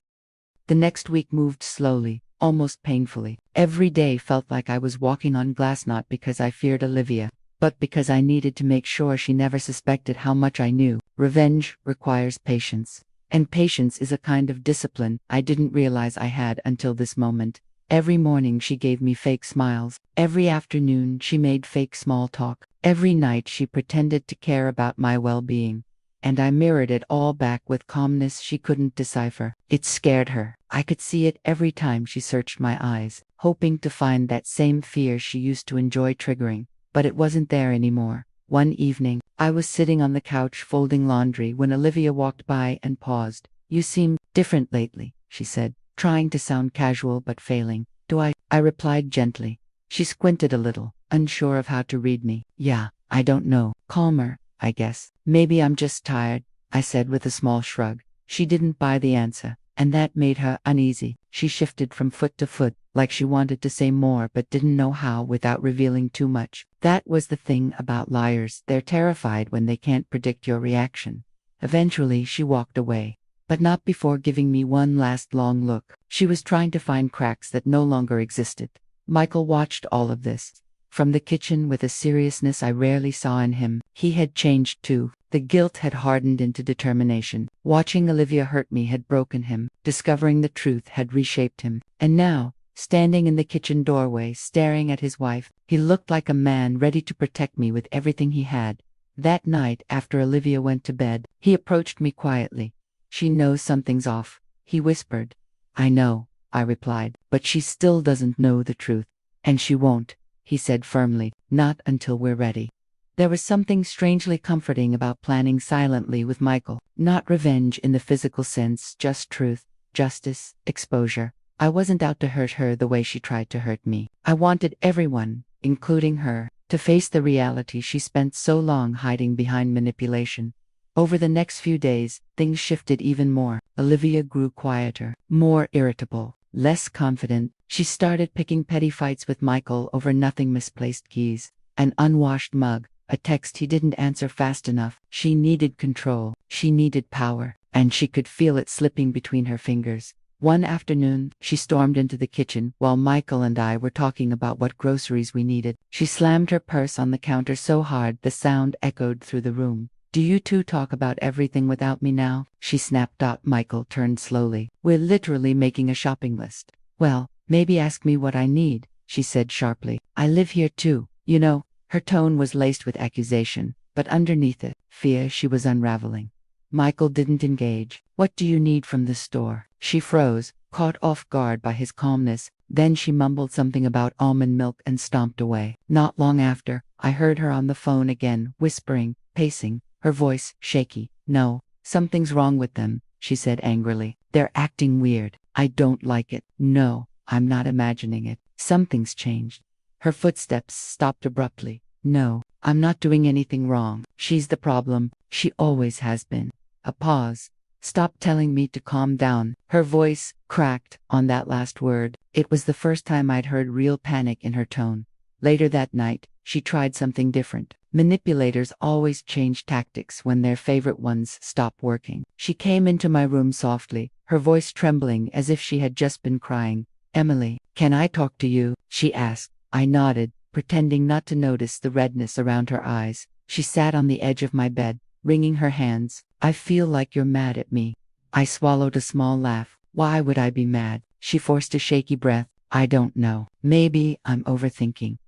The next week moved slowly, almost painfully. Every day felt like I was walking on glass, not because I feared Olivia, but because I needed to make sure she never suspected how much I knew. Revenge requires patience. And patience is a kind of discipline I didn't realize I had until this moment. Every morning she gave me fake smiles. Every afternoon she made fake small talk. Every night she pretended to care about my well-being. And I mirrored it all back with calmness she couldn't decipher. It scared her. I could see it every time she searched my eyes, hoping to find that same fear she used to enjoy triggering. But it wasn't there anymore. One evening, I was sitting on the couch folding laundry when Olivia walked by and paused. You seem different lately, she said, trying to sound casual but failing. Do I? I replied gently. She squinted a little, unsure of how to read me. Yeah, I don't know. Calmer, I guess. Maybe I'm just tired, I said with a small shrug. She didn't buy the answer, and that made her uneasy. She shifted from foot to foot, like she wanted to say more but didn't know how without revealing too much. That was the thing about liars. They're terrified when they can't predict your reaction. Eventually she walked away, but not before giving me one last long look. She was trying to find cracks that no longer existed. Michael watched all of this from the kitchen with a seriousness I rarely saw in him. He had changed too. The guilt had hardened into determination. Watching Olivia hurt me had broken him. Discovering the truth had reshaped him. And now, standing in the kitchen doorway, staring at his wife. He looked like a man ready to protect me with everything he had. That night, after Olivia went to bed, he approached me quietly. "She knows something's off," he whispered. "I know," I replied, "but she still doesn't know the truth." "And she won't," he said firmly, "not until we're ready." There was something strangely comforting about planning silently with Michael. Not revenge in the physical sense, just truth, justice, exposure. I wasn't out to hurt her the way she tried to hurt me. I wanted everyone, including her, to face the reality she spent so long hiding behind manipulation. Over the next few days, things shifted even more. Olivia grew quieter, more irritable, less confident. She started picking petty fights with Michael over nothing: misplaced keys, an unwashed mug, a text he didn't answer fast enough. She needed control, she needed power, and she could feel it slipping between her fingers. One afternoon, she stormed into the kitchen while Michael and I were talking about what groceries we needed. She slammed her purse on the counter so hard the sound echoed through the room. "Do you two talk about everything without me now?" she snapped out. Michael turned slowly. "We're literally making a shopping list." "Well, maybe ask me what I need," she said sharply. "I live here too, you know." Her tone was laced with accusation, but underneath it, fear. She was unraveling. Michael didn't engage. "What do you need from the store?" She froze, caught off guard by his calmness. Then she mumbled something about almond milk and stomped away. Not long after, I heard her on the phone again, whispering, pacing, her voice shaky. "No, something's wrong with them," she said angrily. "They're acting weird. I don't like it." "No, I'm not imagining it. Something's changed." Her footsteps stopped abruptly. "No, I'm not doing anything wrong. She's the problem. She always has been." A pause. "Stop telling me to calm down." Her voice cracked on that last word. It was the first time I'd heard real panic in her tone. Later that night, she tried something different. Manipulators always change tactics when their favorite ones stop working. She came into my room softly, her voice trembling as if she had just been crying. "Emily, can I talk to you?" she asked. I nodded, pretending not to notice the redness around her eyes. She sat on the edge of my bed, wringing her hands. "I feel like you're mad at me." I swallowed a small laugh. "Why would I be mad?" She forced a shaky breath. "I don't know. Maybe I'm overthinking.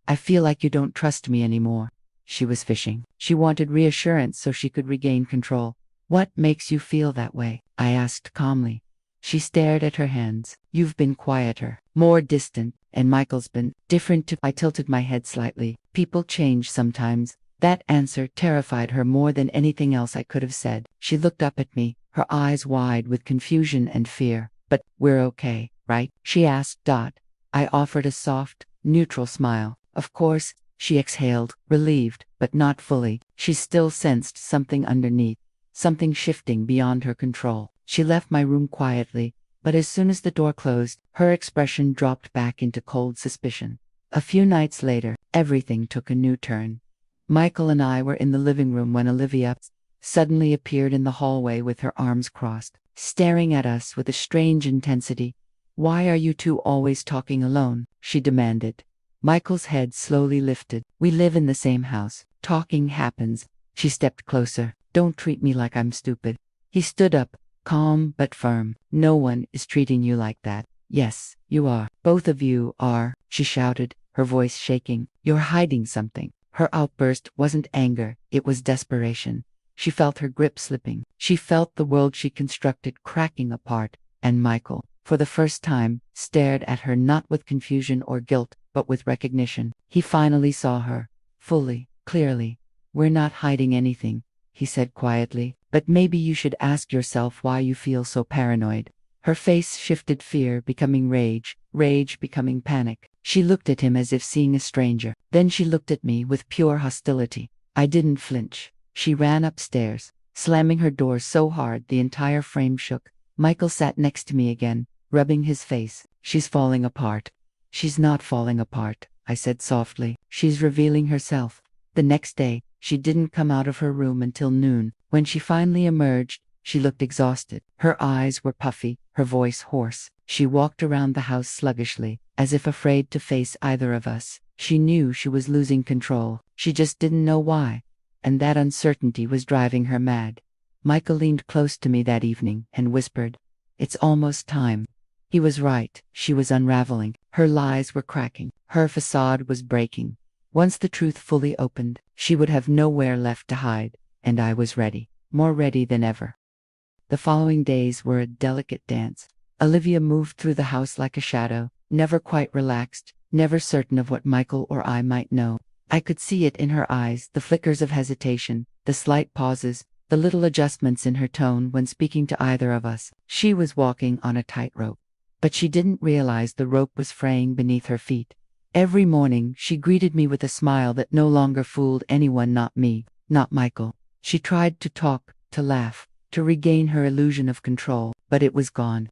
I feel like you don't trust me anymore." She was fishing. She wanted reassurance so she could regain control. "What makes you feel that way?" I asked calmly. She stared at her hands. "You've been quieter, more distant, and Michael's been different too." I tilted my head slightly. "People change sometimes." That answer terrified her more than anything else I could have said. She looked up at me, her eyes wide with confusion and fear. "But we're okay, right?" she asked. I offered a soft, neutral smile. "Of course." She exhaled, relieved, but not fully. She still sensed something underneath, something shifting beyond her control. She left my room quietly, but as soon as the door closed, her expression dropped back into cold suspicion. A few nights later, everything took a new turn. Michael and I were in the living room when Olivia suddenly appeared in the hallway with her arms crossed, staring at us with a strange intensity. "Why are you two always talking alone?" she demanded. Michael's head slowly lifted. "We live in the same house. Talking happens." She stepped closer. "Don't treat me like I'm stupid." He stood up, calm but firm. "No one is treating you like that." "Yes, you are. Both of you are," she shouted, her voice shaking. "You're hiding something." Her outburst wasn't anger, it was desperation. She felt her grip slipping. She felt the world she constructed cracking apart. And Michael, for the first time, stared at her not with confusion or guilt, but with recognition. He finally saw her. Fully, clearly. "We're not hiding anything," he said quietly. "But maybe you should ask yourself why you feel so paranoid." Her face shifted, fear becoming rage, rage becoming panic. She looked at him as if seeing a stranger. Then she looked at me with pure hostility. I didn't flinch. She ran upstairs, slamming her door so hard the entire frame shook. Michael sat next to me again, rubbing his face. "She's falling apart." "She's not falling apart," I said softly. "She's revealing herself." The next day, she didn't come out of her room until noon. When she finally emerged, she looked exhausted. Her eyes were puffy, her voice hoarse. She walked around the house sluggishly, as if afraid to face either of us. She knew she was losing control. She just didn't know why. And that uncertainty was driving her mad. Michael leaned close to me that evening and whispered, "It's almost time." He was right. She was unraveling. Her lies were cracking. Her facade was breaking. Once the truth fully opened, she would have nowhere left to hide, and I was ready, more ready than ever. The following days were a delicate dance. Olivia moved through the house like a shadow, never quite relaxed, never certain of what Michael or I might know. I could see it in her eyes, the flickers of hesitation, the slight pauses, the little adjustments in her tone when speaking to either of us. She was walking on a tightrope. But she didn't realize the rope was fraying beneath her feet. Every morning, she greeted me with a smile that no longer fooled anyone, not me, not Michael. She tried to talk, to laugh, to regain her illusion of control, but it was gone.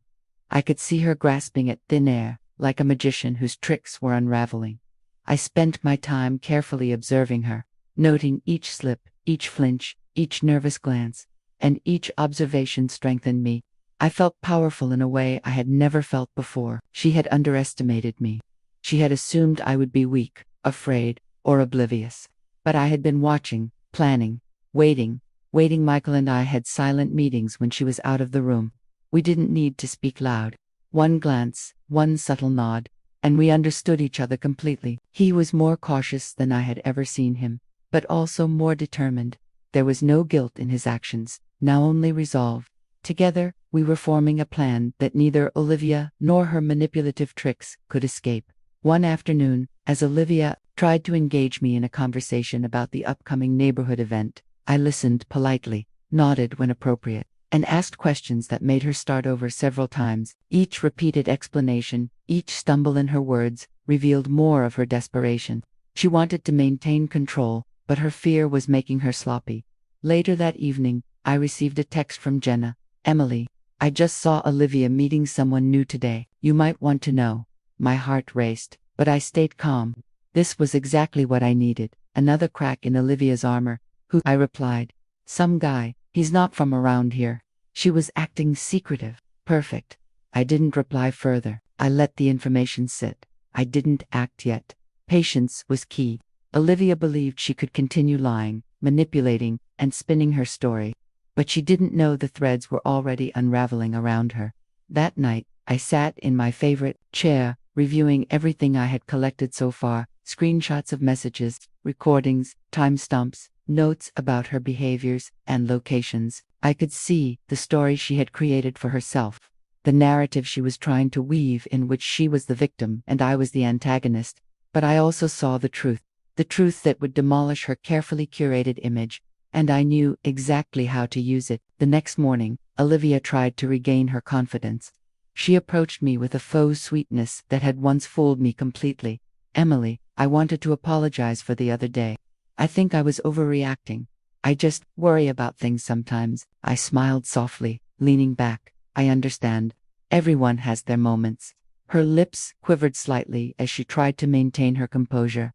I could see her grasping at thin air, like a magician whose tricks were unraveling. I spent my time carefully observing her, noting each slip, each flinch, each nervous glance, and each observation strengthened me. I felt powerful in a way I had never felt before. She had underestimated me. She had assumed I would be weak, afraid, or oblivious. But I had been watching, planning, waiting. Michael and I had silent meetings when she was out of the room. We didn't need to speak loud. One glance, one subtle nod, and we understood each other completely. He was more cautious than I had ever seen him, but also more determined. There was no guilt in his actions, now only resolve. Together, we were forming a plan that neither Olivia nor her manipulative tricks could escape. One afternoon, as Olivia tried to engage me in a conversation about the upcoming neighborhood event, I listened politely, nodded when appropriate, and asked questions that made her start over several times. Each repeated explanation, each stumble in her words, revealed more of her desperation. She wanted to maintain control, but her fear was making her sloppy. Later that evening, I received a text from Jenna. "Emily, I just saw Olivia meeting someone new today. You might want to know." My heart raced, but I stayed calm. This was exactly what I needed, another crack in Olivia's armor. "Who?" I replied. "Some guy. He's not from around here." She was acting secretive. Perfect. I didn't reply further. I let the information sit. I didn't act yet. Patience was key. Olivia believed she could continue lying, manipulating, and spinning her story. But she didn't know the threads were already unraveling around her. That night, I sat in my favorite chair, reviewing everything I had collected so far, screenshots of messages, recordings, timestamps, notes about her behaviors and locations. I could see the story she had created for herself, the narrative she was trying to weave in which she was the victim and I was the antagonist. But I also saw the truth that would demolish her carefully curated image, and I knew exactly how to use it. The next morning, Olivia tried to regain her confidence. She approached me with a faux sweetness that had once fooled me completely. "Emily, I wanted to apologize for the other day. I think I was overreacting. I just worry about things sometimes." I smiled softly, leaning back. "I understand. Everyone has their moments." Her lips quivered slightly as she tried to maintain her composure.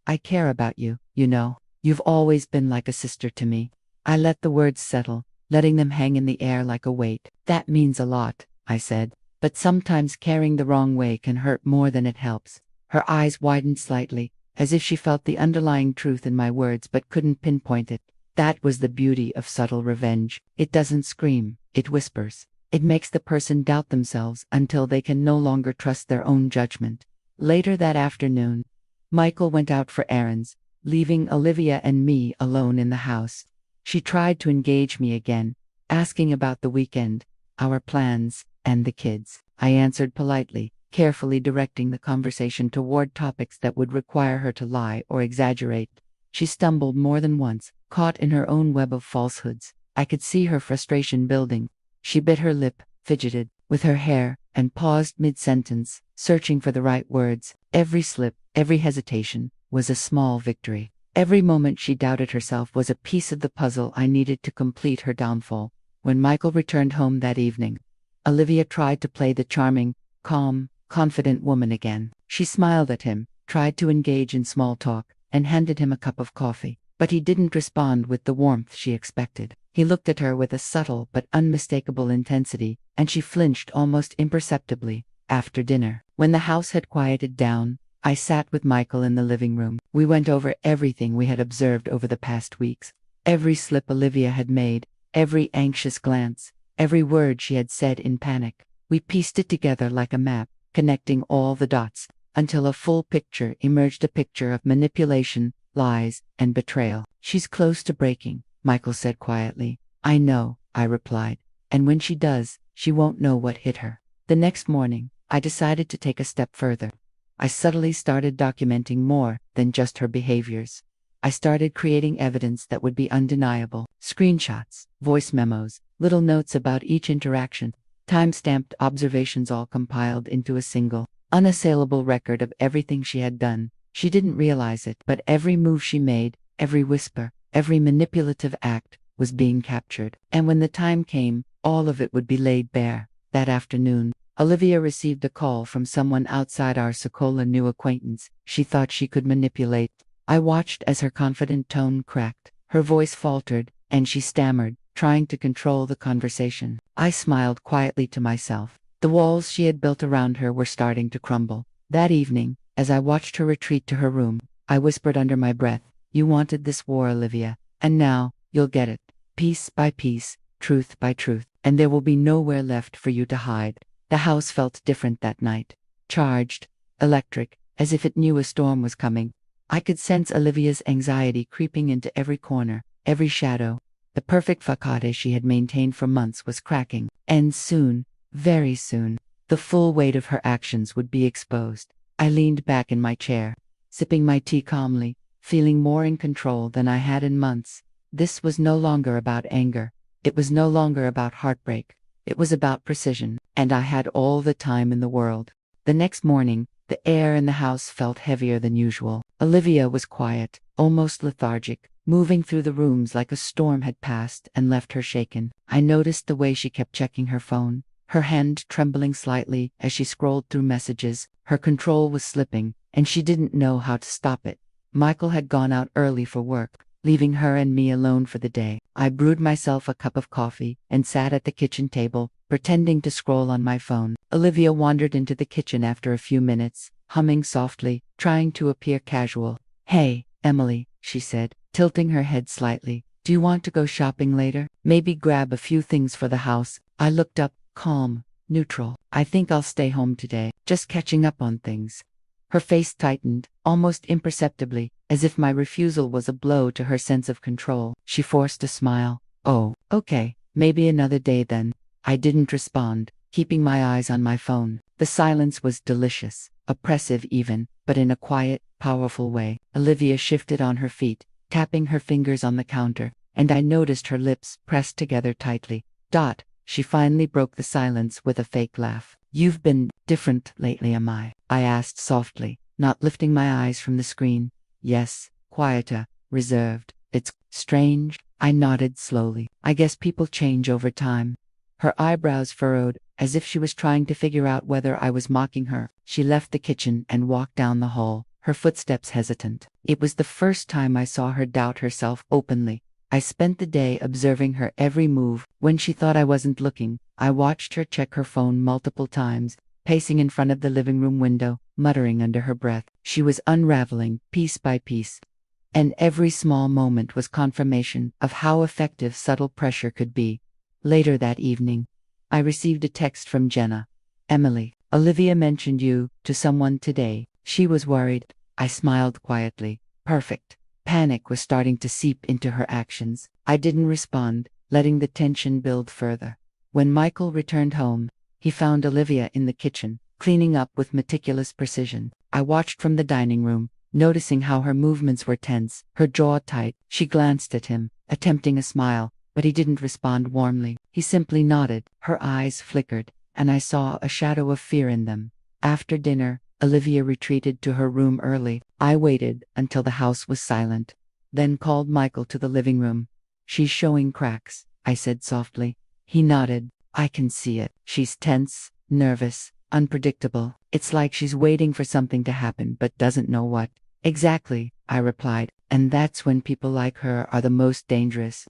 I care about you, you know. You've always been like a sister to me." I let the words settle, letting them hang in the air like a weight. "That means a lot," I said. "But sometimes caring the wrong way can hurt more than it helps." Her eyes widened slightly, as if she felt the underlying truth in my words but couldn't pinpoint it. That was the beauty of subtle revenge. It doesn't scream, it whispers. It makes the person doubt themselves until they can no longer trust their own judgment. Later that afternoon, Michael went out for errands, leaving Olivia and me alone in the house. She tried to engage me again, asking about the weekend, our plans, and the kids. I answered politely, carefully directing the conversation toward topics that would require her to lie or exaggerate. She stumbled more than once, caught in her own web of falsehoods. I could see her frustration building. She bit her lip, fidgeted with her hair, and paused mid-sentence, searching for the right words. Every slip, every hesitation, was a small victory. Every moment she doubted herself was a piece of the puzzle I needed to complete her downfall. When Michael returned home that evening, Olivia tried to play the charming, calm, confident woman again. She smiled at him, tried to engage in small talk, and handed him a cup of coffee. But he didn't respond with the warmth she expected. He looked at her with a subtle but unmistakable intensity, and she flinched almost imperceptibly. After dinner, when the house had quieted down, I sat with Michael in the living room. We went over everything we had observed over the past weeks. Every slip Olivia had made, every anxious glance, every word she had said in panic. We pieced it together like a map, connecting all the dots, until a full picture emerged, a picture of manipulation, lies, and betrayal. "She's close to breaking," Michael said quietly. "I know," I replied. "And when she does, she won't know what hit her." The next morning, I decided to take a step further. I subtly started documenting more than just her behaviors. I started creating evidence that would be undeniable: screenshots, voice memos, little notes about each interaction, time-stamped observations, all compiled into a single, unassailable record of everything she had done. She didn't realize it, but every move she made, every whisper, every manipulative act, was being captured. And when the time came, all of it would be laid bare. That afternoon, Olivia received a call from someone outside our Sokola new acquaintance. She thought she could manipulate. I watched as her confident tone cracked, her voice faltered, and she stammered, trying to control the conversation. I smiled quietly to myself. The walls she had built around her were starting to crumble. That evening, as I watched her retreat to her room, I whispered under my breath, "You wanted this war, Olivia, and now you'll get it. Piece by piece, truth by truth, and there will be nowhere left for you to hide." The house felt different that night. Charged, electric, as if it knew a storm was coming. I could sense Olivia's anxiety creeping into every corner, every shadow. The perfect facade she had maintained for months was cracking, and soon, very soon, the full weight of her actions would be exposed. I leaned back in my chair, sipping my tea calmly, feeling more in control than I had in months. This was no longer about anger. It was no longer about heartbreak. It was about precision, and I had all the time in the world. The next morning, the air in the house felt heavier than usual. Olivia was quiet, almost lethargic, moving through the rooms like a storm had passed and left her shaken. I noticed the way she kept checking her phone, her hand trembling slightly as she scrolled through messages. Her control was slipping, and she didn't know how to stop it. Michael had gone out early for work, leaving her and me alone for the day. I brewed myself a cup of coffee and sat at the kitchen table, pretending to scroll on my phone. Olivia wandered into the kitchen after a few minutes, humming softly, trying to appear casual. "Hey, Emily," she said, tilting her head slightly. "Do you want to go shopping later? Maybe grab a few things for the house?" I looked up, calm, neutral. "I think I'll stay home today, just catching up on things." Her face tightened, almost imperceptibly, as if my refusal was a blow to her sense of control. She forced a smile. "Oh, okay, maybe another day then." I didn't respond, keeping my eyes on my phone. The silence was delicious, oppressive even, but in a quiet, powerful way. Olivia shifted on her feet, tapping her fingers on the counter, and I noticed her lips pressed together tightly. She finally broke the silence with a fake laugh. "You've been different lately, am I?" I asked softly, not lifting my eyes from the screen. "Yes, quieter, reserved. It's strange." I nodded slowly. "I guess people change over time." Her eyebrows furrowed, as if she was trying to figure out whether I was mocking her. She left the kitchen and walked down the hall, her footsteps hesitant. It was the first time I saw her doubt herself openly. I spent the day observing her every move. When she thought I wasn't looking, I watched her check her phone multiple times, pacing in front of the living room window, muttering under her breath. She was unraveling, piece by piece. And every small moment was confirmation of how effective subtle pressure could be. Later that evening, I received a text from Jenna. "Emily, Olivia mentioned you to someone today. She was worried." I smiled quietly. Perfect. Panic was starting to seep into her actions. I didn't respond, letting the tension build further. When Michael returned home, he found Olivia in the kitchen, cleaning up with meticulous precision. I watched from the dining room, noticing how her movements were tense, her jaw tight. She glanced at him, attempting a smile, but he didn't respond warmly. He simply nodded. Her eyes flickered, and I saw a shadow of fear in them. After dinner, Olivia retreated to her room early. I waited until the house was silent, then called Michael to the living room. "She's showing cracks," I said softly. He nodded. "I can see it. She's tense, nervous, unpredictable. It's like she's waiting for something to happen but doesn't know what." "Exactly," I replied, "and that's when people like her are the most dangerous."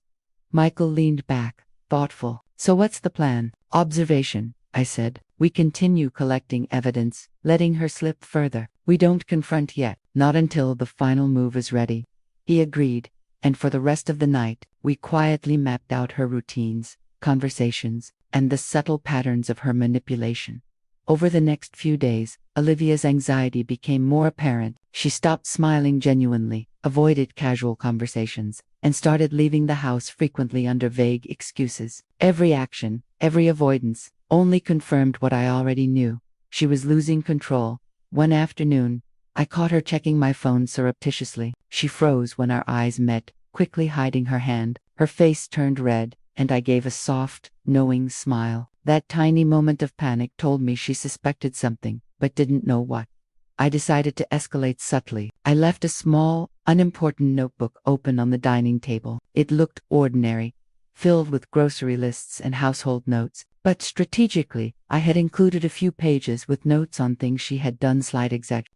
Michael leaned back, thoughtful. "So what's the plan?" "Observation," I said. "We continue collecting evidence, letting her slip further. We don't confront yet, not until the final move is ready." He agreed, and for the rest of the night, we quietly mapped out her routines, conversations, and the subtle patterns of her manipulation. Over the next few days, Olivia's anxiety became more apparent. She stopped smiling genuinely, avoided casual conversations, and started leaving the house frequently under vague excuses. Every action, every avoidance, only confirmed what I already knew. She was losing control. One afternoon, I caught her checking my phone surreptitiously. She froze when our eyes met, quickly hiding her hand. Her face turned red, and I gave a soft, knowing smile. That tiny moment of panic told me she suspected something, but didn't know what. I decided to escalate subtly. I left a small, unimportant notebook open on the dining table. It looked ordinary, filled with grocery lists and household notes, but strategically, I had included a few pages with notes on things she had done, slight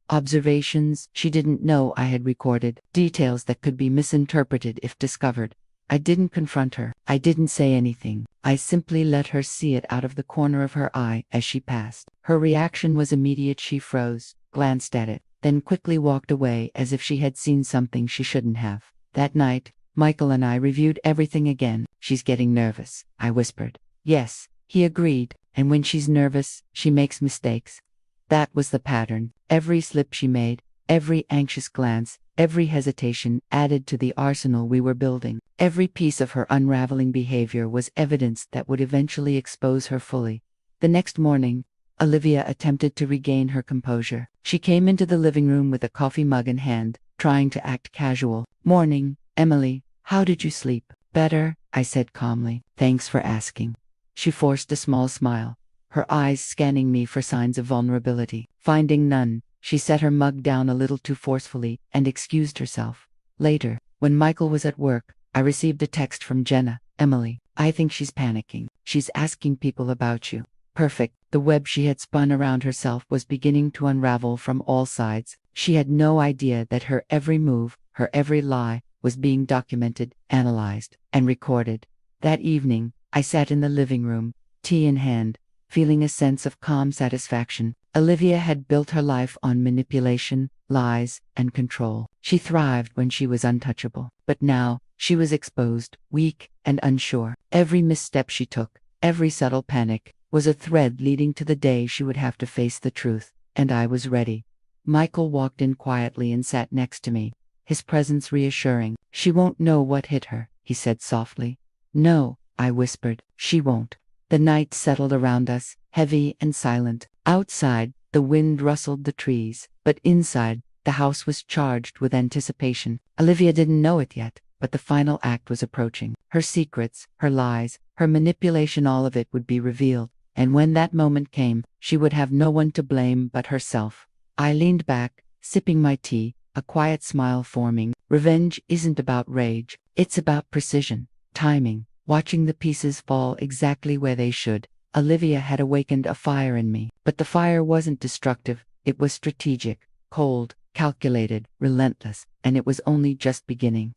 observations she didn't know I had recorded, details that could be misinterpreted if discovered. I didn't confront her. I didn't say anything. I simply let her see it out of the corner of her eye as she passed. Her reaction was immediate. She froze, glanced at it, then quickly walked away as if she had seen something she shouldn't have. That night, Michael and I reviewed everything again. "She's getting nervous," I whispered. "Yes," he agreed, "and when she's nervous, she makes mistakes." That was the pattern. Every slip she made, every anxious glance, every hesitation added to the arsenal we were building. Every piece of her unraveling behavior was evidence that would eventually expose her fully. The next morning, Olivia attempted to regain her composure. She came into the living room with a coffee mug in hand, trying to act casual. "Morning, Emily. How did you sleep?" "Better," I said calmly. "Thanks for asking." She forced a small smile, her eyes scanning me for signs of vulnerability. Finding none, she set her mug down a little too forcefully and excused herself. Later, when Michael was at work, I received a text from Jenna. "Emily, I think she's panicking. She's asking people about you." Perfect. The web she had spun around herself was beginning to unravel from all sides. She had no idea that her every move, her every lie, was being documented, analyzed, and recorded. That evening, I sat in the living room, tea in hand, feeling a sense of calm satisfaction. Olivia had built her life on manipulation, lies, and control. She thrived when she was untouchable. But now, she was exposed, weak, and unsure. Every misstep she took, every subtle panic, was a thread leading to the day she would have to face the truth. And I was ready. Michael walked in quietly and sat next to me, his presence reassuring. "She won't know what hit her," he said softly. "No," I whispered, "she won't." The night settled around us, heavy and silent. Outside, the wind rustled the trees, but inside, the house was charged with anticipation. Olivia didn't know it yet, but the final act was approaching. Her secrets, her lies, her manipulation, all of it would be revealed. And when that moment came, she would have no one to blame but herself. I leaned back, sipping my tea, a quiet smile forming. Revenge isn't about rage, it's about precision, timing, watching the pieces fall exactly where they should. Olivia had awakened a fire in me, but the fire wasn't destructive, it was strategic, cold, calculated, relentless, and it was only just beginning.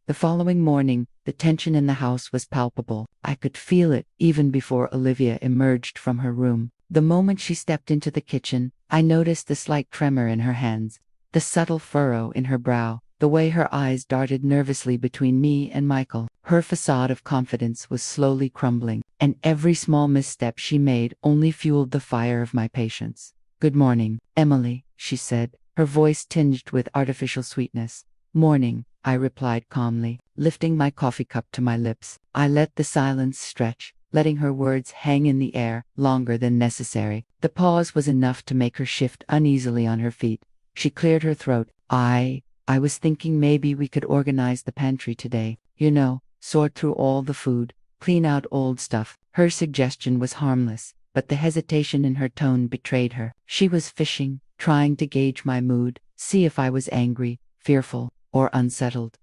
The following morning, the tension in the house was palpable. I could feel it even before Olivia emerged from her room. The moment she stepped into the kitchen, I noticed the slight tremor in her hands, the subtle furrow in her brow, the way her eyes darted nervously between me and Michael. Her facade of confidence was slowly crumbling, and every small misstep she made only fueled the fire of my patience. "Good morning, Emily," she said, her voice tinged with artificial sweetness. "Morning," I replied calmly, lifting my coffee cup to my lips. I let the silence stretch, letting her words hang in the air longer than necessary. The pause was enough to make her shift uneasily on her feet. She cleared her throat. I was thinking maybe we could organize the pantry today. You know, sort through all the food, clean out old stuff." Her suggestion was harmless, but the hesitation in her tone betrayed her. She was fishing, trying to gauge my mood, see if I was angry, fearful, or unsettled.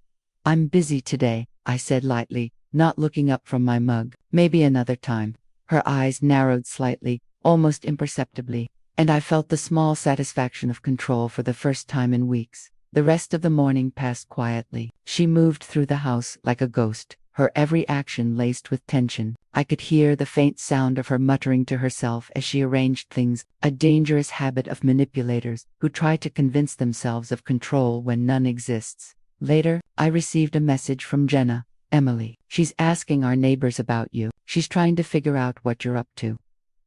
"I'm busy today," I said lightly, not looking up from my mug. "Maybe another time." Her eyes narrowed slightly, almost imperceptibly, and I felt the small satisfaction of control for the first time in weeks. The rest of the morning passed quietly. She moved through the house like a ghost, her every action laced with tension. I could hear the faint sound of her muttering to herself as she arranged things, a dangerous habit of manipulators who try to convince themselves of control when none exists. Later, I received a message from Jenna. Emily. She's asking our neighbors about you. She's trying to figure out what you're up to.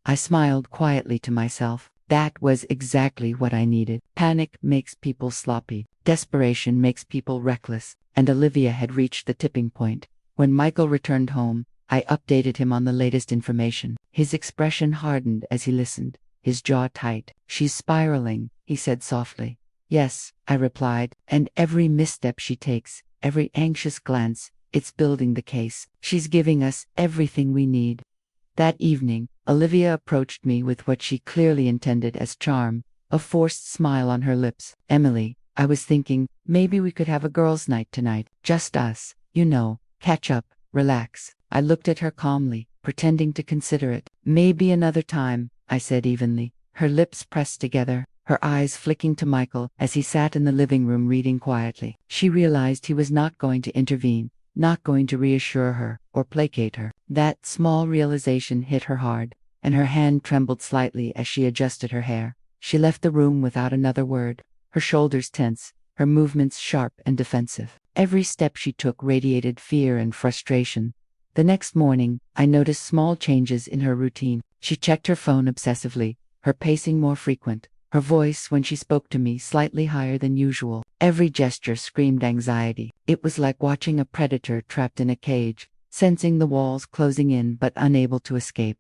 I smiled quietly to myself. That was exactly what I needed. Panic makes people sloppy. Desperation makes people reckless. And Olivia had reached the tipping point. When Michael returned home, I updated him on the latest information. His expression hardened as he listened, his jaw tight. She's spiraling, he said softly. Yes, I replied, and every misstep she takes, every anxious glance, it's building the case. She's giving us everything we need. That evening, Olivia approached me with what she clearly intended as charm, a forced smile on her lips. Emily, I was thinking, maybe we could have a girls' night tonight. Just us, catch up, relax. I looked at her calmly, pretending to consider it. Maybe another time, I said evenly. Her lips pressed together, her eyes flicking to Michael as he sat in the living room reading quietly. She realized he was not going to intervene, not going to reassure her or placate her. That small realization hit her hard, and her hand trembled slightly as she adjusted her hair. She left the room without another word, her shoulders tense, her movements sharp and defensive. Every step she took radiated fear and frustration. The next morning, I noticed small changes in her routine. She checked her phone obsessively, her pacing more frequent, her voice when she spoke to me slightly higher than usual. Every gesture screamed anxiety. It was like watching a predator trapped in a cage, sensing the walls closing in but unable to escape.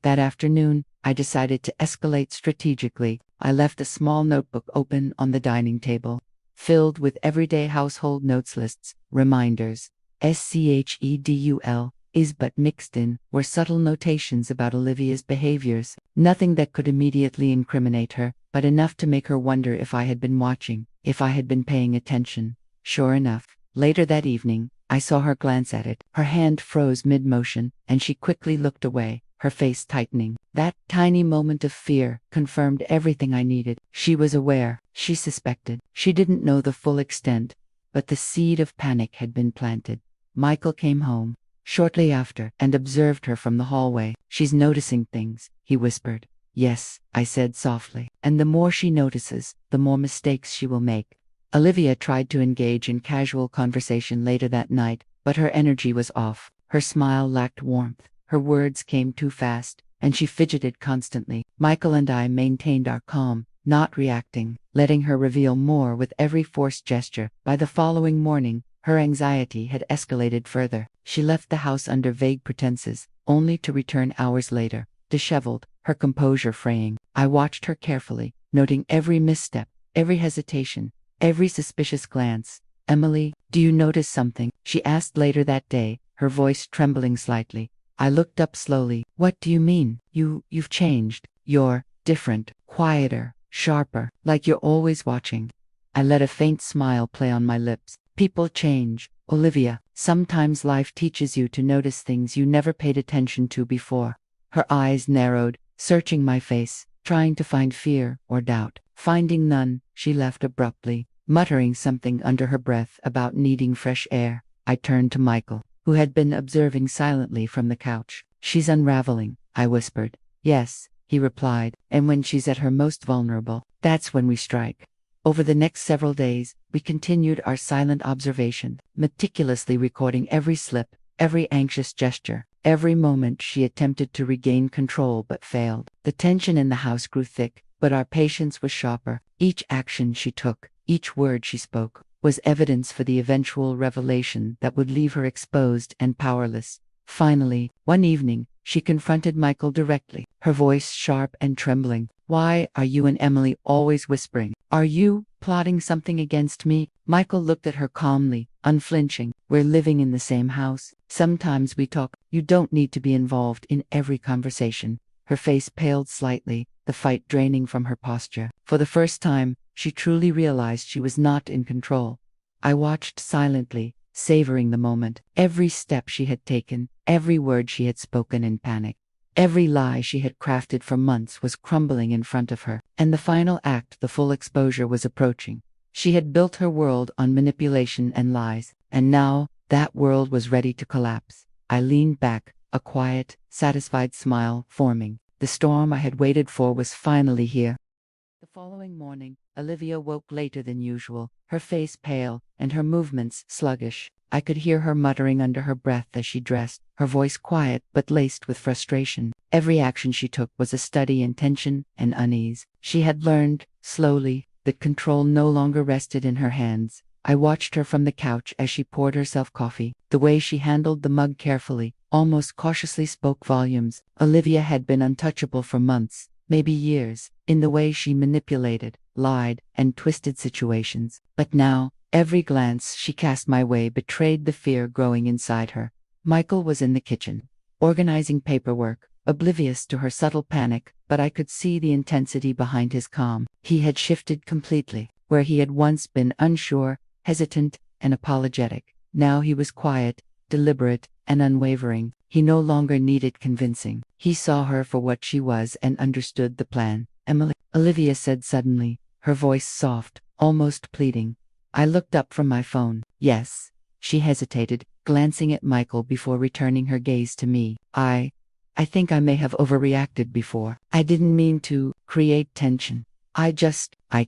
That afternoon, I decided to escalate strategically. I left a small notebook open on the dining table, filled with everyday household notes lists, reminders. SCHEDUL, is but mixed in, were subtle notations about Olivia's behaviors. Nothing that could immediately incriminate her, but enough to make her wonder if I had been watching, if I had been paying attention. Sure enough, later that evening, I saw her glance at it. Her hand froze mid-motion, and she quickly looked away, her face tightening. That tiny moment of fear confirmed everything I needed. She was aware, she suspected. She didn't know the full extent, but the seed of panic had been planted. Michael came home shortly after and observed her from the hallway. She's noticing things, he whispered. Yes, I said softly. And the more she notices, the more mistakes she will make. Olivia tried to engage in casual conversation later that night, but her energy was off. Her smile lacked warmth, her words came too fast, and she fidgeted constantly. Michael and I maintained our calm, not reacting, letting her reveal more with every forced gesture. By the following morning, her anxiety had escalated further. She left the house under vague pretenses, only to return hours later, disheveled, her composure fraying. I watched her carefully, noting every misstep, every hesitation, every suspicious glance. Emily, do you notice something? She asked later that day, her voice trembling slightly. I looked up slowly. What do you mean? You've changed. You're different, quieter, sharper, like you're always watching. I let a faint smile play on my lips. People change, Olivia. Sometimes life teaches you to notice things you never paid attention to before. Her eyes narrowed, searching my face, trying to find fear or doubt. Finding none, she left abruptly, muttering something under her breath about needing fresh air. I turned to Michael, who had been observing silently from the couch. She's unraveling, I whispered. Yes, he replied, and when she's at her most vulnerable, that's when we strike. Over the next several days, we continued our silent observation, meticulously recording every slip, every anxious gesture, every moment she attempted to regain control but failed. The tension in the house grew thick, but our patience was sharper. Each action she took, each word she spoke, was evidence for the eventual revelation that would leave her exposed and powerless. Finally, one evening, she confronted Michael directly, her voice sharp and trembling. Why are you and Emily always whispering? Are you plotting something against me? Michael looked at her calmly, unflinching. We're living in the same house. Sometimes we talk. You don't need to be involved in every conversation. Her face paled slightly, the fight draining from her posture. For the first time, she truly realized she was not in control. I watched silently, savoring the moment. Every step she had taken, every word she had spoken in panic, every lie she had crafted for months was crumbling in front of her. And the final act, the full exposure, was approaching. She had built her world on manipulation and lies, and now that world was ready to collapse. I leaned back, a quiet, satisfied smile forming. The storm I had waited for was finally here. The following morning, Olivia woke later than usual, her face pale, and her movements sluggish. I could hear her muttering under her breath as she dressed, her voice quiet but laced with frustration. Every action she took was a study in tension and unease. She had learned, slowly, that control no longer rested in her hands. I watched her from the couch as she poured herself coffee. The way she handled the mug carefully, almost cautiously, spoke volumes. Olivia had been untouchable for months, maybe years, in the way she manipulated, lied, and twisted situations. But now, every glance she cast my way betrayed the fear growing inside her. Michael was in the kitchen, organizing paperwork, oblivious to her subtle panic, but I could see the intensity behind his calm. He had shifted completely. Where he had once been unsure, hesitant, and apologetic, now he was quiet, deliberate, and unwavering. He no longer needed convincing. He saw her for what she was and understood the plan. "Emily," Olivia said suddenly, her voice soft, almost pleading. I looked up from my phone. "Yes." She hesitated, glancing at Michael before returning her gaze to me. I think I may have overreacted before. I didn't mean to create tension. I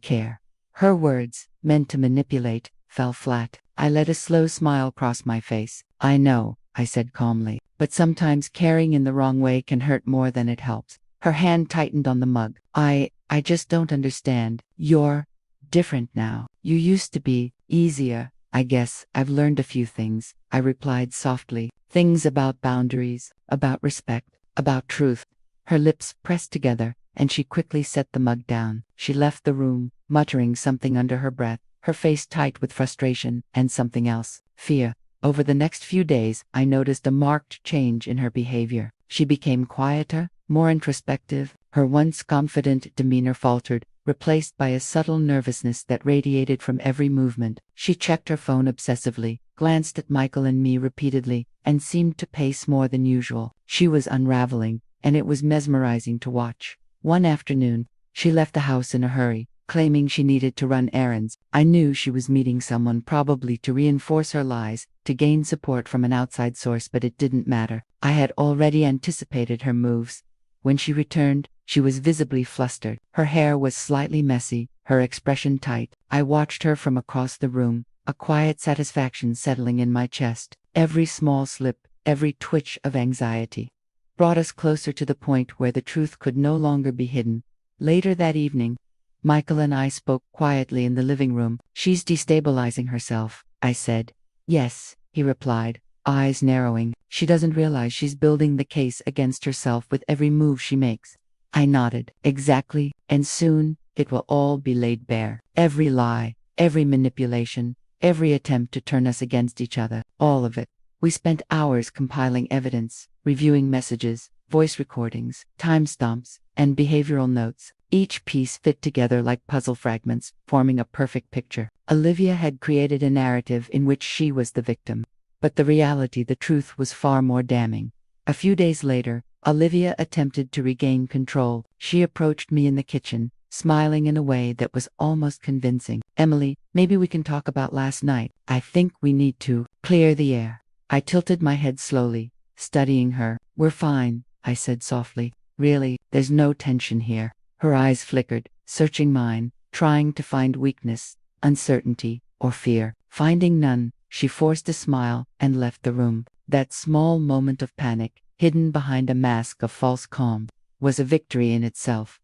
care." Her words, meant to manipulate, fell flat. I let a slow smile cross my face. "I know," I said calmly, "but sometimes caring in the wrong way can hurt more than it helps." Her hand tightened on the mug. I just don't understand. You're different now. You used to be easier." "I guess I've learned a few things," I replied softly. "Things about boundaries, about respect, about truth." Her lips pressed together, and she quickly set the mug down. She left the room, muttering something under her breath, her face tight with frustration and something else, fear. Over the next few days, I noticed a marked change in her behavior. She became quieter, more introspective. Her once confident demeanor faltered, replaced by a subtle nervousness that radiated from every movement. She checked her phone obsessively, glanced at Michael and me repeatedly, and seemed to pace more than usual. She was unraveling, and it was mesmerizing to watch. One afternoon, she left the house in a hurry, claiming she needed to run errands. I knew she was meeting someone, probably to reinforce her lies, to gain support from an outside source, but it didn't matter. I had already anticipated her moves. When she returned, she was visibly flustered. Her hair was slightly messy, her expression tight. I watched her from across the room, a quiet satisfaction settling in my chest. Every small slip, every twitch of anxiety, brought us closer to the point where the truth could no longer be hidden. Later that evening, Michael and I spoke quietly in the living room. "She's destabilizing herself," I said. "Yes," he replied, eyes narrowing. "She doesn't realize she's building the case against herself with every move she makes." I nodded. "Exactly, and soon, it will all be laid bare. Every lie, every manipulation, every attempt to turn us against each other, all of it." We spent hours compiling evidence, reviewing messages, voice recordings, timestamps, and behavioral notes. Each piece fit together like puzzle fragments, forming a perfect picture. Olivia had created a narrative in which she was the victim. But the reality, the truth, was far more damning. A few days later, Olivia attempted to regain control. She approached me in the kitchen, smiling in a way that was almost convincing. "Emily, maybe we can talk about last night. I think we need to clear the air." I tilted my head slowly, studying her. "We're fine," I said softly. "Really, there's no tension here." Her eyes flickered, searching mine, trying to find weakness, uncertainty, or fear. Finding none, she forced a smile and left the room. That small moment of panic, hidden behind a mask of false calm, was a victory in itself.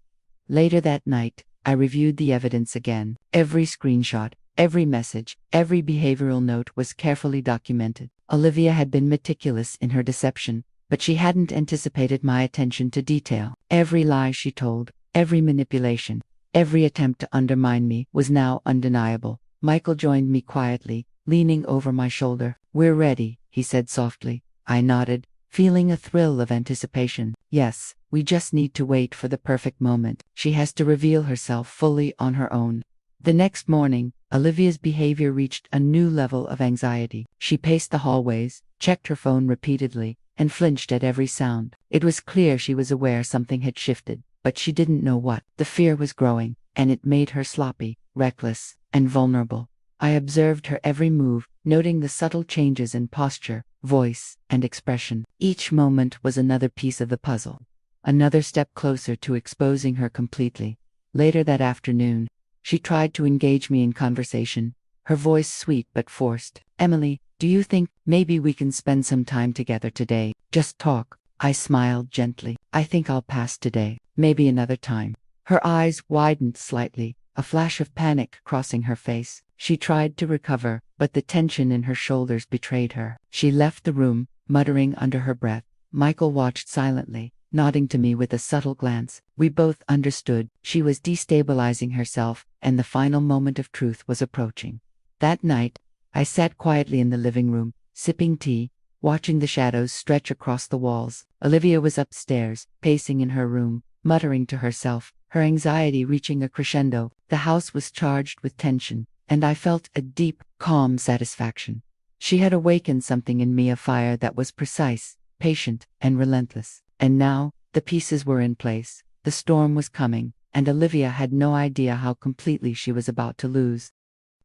Later that night, I reviewed the evidence again. Every screenshot, every message, every behavioral note was carefully documented. Olivia had been meticulous in her deception, but she hadn't anticipated my attention to detail. Every lie she told, every manipulation, every attempt to undermine me was now undeniable. Michael joined me quietly, leaning over my shoulder. "We're ready," he said softly. I nodded, feeling a thrill of anticipation. "Yes, we just need to wait for the perfect moment. She has to reveal herself fully on her own." The next morning, Olivia's behavior reached a new level of anxiety. She paced the hallways, checked her phone repeatedly, and flinched at every sound. It was clear she was aware something had shifted, but she didn't know what. The fear was growing, and it made her sloppy, reckless, and vulnerable. I observed her every move, noting the subtle changes in posture, voice, and expression. Each moment was another piece of the puzzle, another step closer to exposing her completely. Later that afternoon, she tried to engage me in conversation, her voice sweet but forced. "Emily, Do you think maybe we can spend some time together today? Just talk. I smiled gently. I think I'll pass today. Maybe another time. Her eyes widened slightly, a flash of panic crossing her face. She tried to recover, but the tension in her shoulders betrayed her. She left the room, muttering under her breath. Michael watched silently, nodding to me with a subtle glance. We both understood she was destabilizing herself, and the final moment of truth was approaching. That night, I sat quietly in the living room, sipping tea, watching the shadows stretch across the walls. Olivia was upstairs, pacing in her room, muttering to herself, her anxiety reaching a crescendo. The house was charged with tension, and I felt a deep, calm satisfaction. She had awakened something in me, a fire that was precise, patient, and relentless. And now, the pieces were in place. The storm was coming, and Olivia had no idea how completely she was about to lose.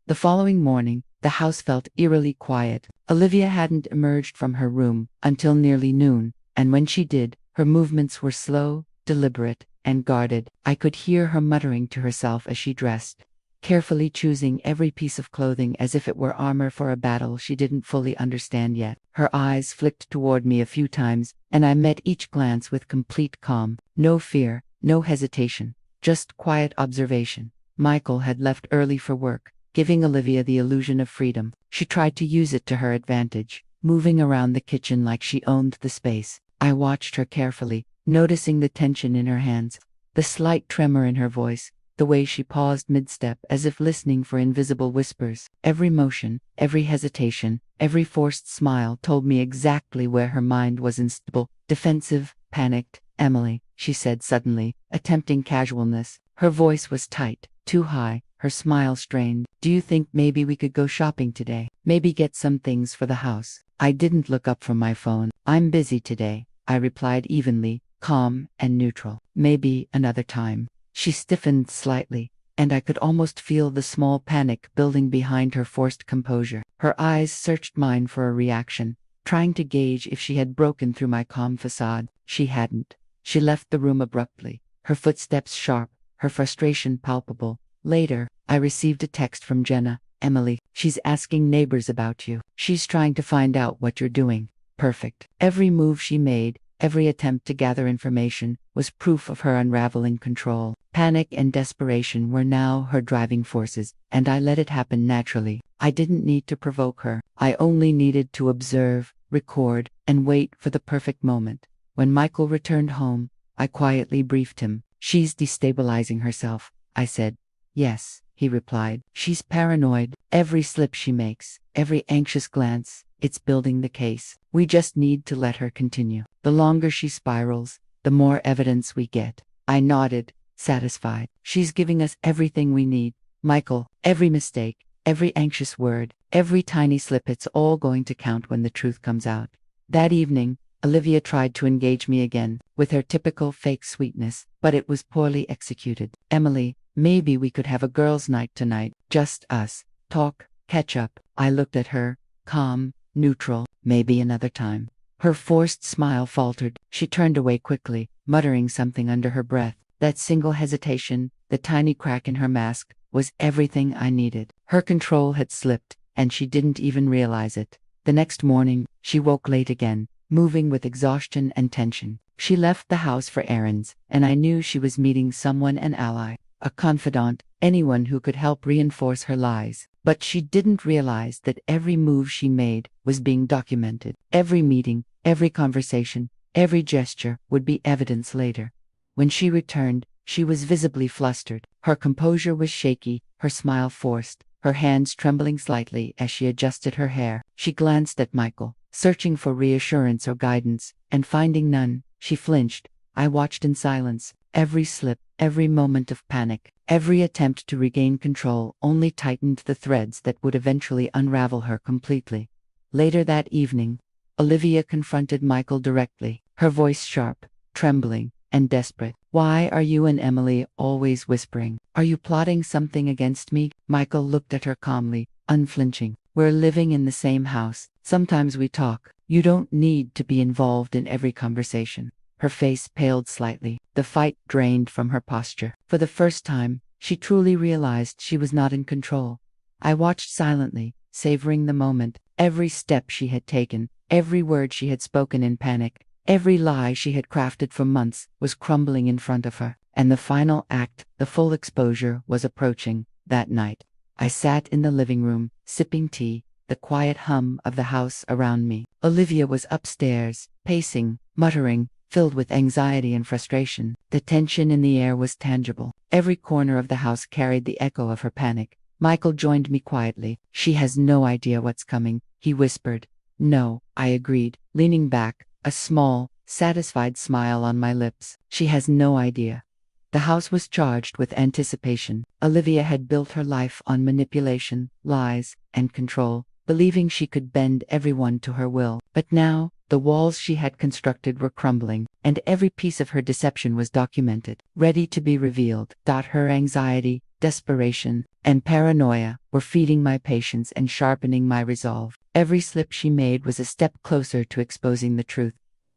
The following morning, the house felt eerily quiet. Olivia hadn't emerged from her room until nearly noon, and when she did, her movements were slow, deliberate, and guarded. I could hear her muttering to herself as she dressed, carefully choosing every piece of clothing as if it were armor for a battle she didn't fully understand yet. Her eyes flicked toward me a few times, and I met each glance with complete calm. No fear, no hesitation, just quiet observation. Michael had left early for work, giving Olivia the illusion of freedom. She tried to use it to her advantage, moving around the kitchen like she owned the space. I watched her carefully, noticing the tension in her hands, the slight tremor in her voice, the way she paused mid-step as if listening for invisible whispers. Every motion, every hesitation, every forced smile told me exactly where her mind was unstable, defensive, panicked. "Emily," she said suddenly, attempting casualness. Her voice was tight, too high, her smile strained. "Do you think maybe we could go shopping today? Maybe get some things for the house?" I didn't look up from my phone. "I'm busy today," I replied evenly, calm and neutral. "Maybe another time." She stiffened slightly, and I could almost feel the small panic building behind her forced composure. Her eyes searched mine for a reaction, trying to gauge if she had broken through my calm facade. She hadn't. She left the room abruptly, her footsteps sharp, her frustration palpable. Later, I received a text from Jenna. "Emily, she's asking neighbors about you. She's trying to find out what you're doing." Perfect. Every move she made, every attempt to gather information, was proof of her unraveling control. Panic and desperation were now her driving forces, and I let it happen naturally. I didn't need to provoke her. I only needed to observe, record, and wait for the perfect moment. When Michael returned home, I quietly briefed him. "She's destabilizing herself," I said. "Yes," he replied. "She's paranoid. Every slip she makes, every anxious glance, it's building the case. We just need to let her continue. The longer she spirals, the more evidence we get." I nodded, satisfied. "She's giving us everything we need, Michael. Every mistake, every anxious word, every tiny slip, it's all going to count when the truth comes out." That evening, Olivia tried to engage me again, with her typical fake sweetness, but it was poorly executed. "Emily, maybe we could have a girls' night tonight, just us. Talk, catch up." I looked at her, calm, neutral. "Maybe another time." Her forced smile faltered. She turned away quickly, muttering something under her breath. That single hesitation, the tiny crack in her mask, was everything I needed. Her control had slipped, and she didn't even realize it. The next morning, she woke late again, moving with exhaustion and tension. She left the house for errands, and I knew she was meeting someone, an ally, a confidant, anyone who could help reinforce her lies. But she didn't realize that every move she made was being documented. Every meeting, every conversation, every gesture would be evidence later. When she returned, she was visibly flustered. Her composure was shaky, her smile forced, her hands trembling slightly as she adjusted her hair. She glanced at Michael, searching for reassurance or guidance, and finding none, she flinched. I watched in silence. Every slip, every moment of panic, every attempt to regain control only tightened the threads that would eventually unravel her completely. Later that evening, Olivia confronted Michael directly, her voice sharp, trembling, and desperate. "Why are you and Emily always whispering? Are you plotting something against me?" Michael looked at her calmly, unflinching. "We're living in the same house. Sometimes we talk. You don't need to be involved in every conversation." Her face paled slightly. The fight drained from her posture. For the first time, she truly realized she was not in control. I watched silently, savoring the moment, Every step she had taken, every word she had spoken in panic, every lie she had crafted for months was crumbling in front of her, and the final act, the full exposure, was approaching. That night, I sat in the living room, sipping tea, the quiet hum of the house around me. Olivia was upstairs, pacing, muttering, filled with anxiety and frustration. The tension in the air was tangible. Every corner of the house carried the echo of her panic. Michael joined me quietly. "She has no idea what's coming," he whispered. "No," I agreed, leaning back, a small, satisfied smile on my lips. "She has no idea." The house was charged with anticipation. Olivia had built her life on manipulation, lies, and control, believing she could bend everyone to her will. But now, the walls she had constructed were crumbling, and every piece of her deception was documented, ready to be revealed. Her anxiety, desperation, and paranoia were feeding my patience and sharpening my resolve. Every slip she made was a step closer to exposing the truth.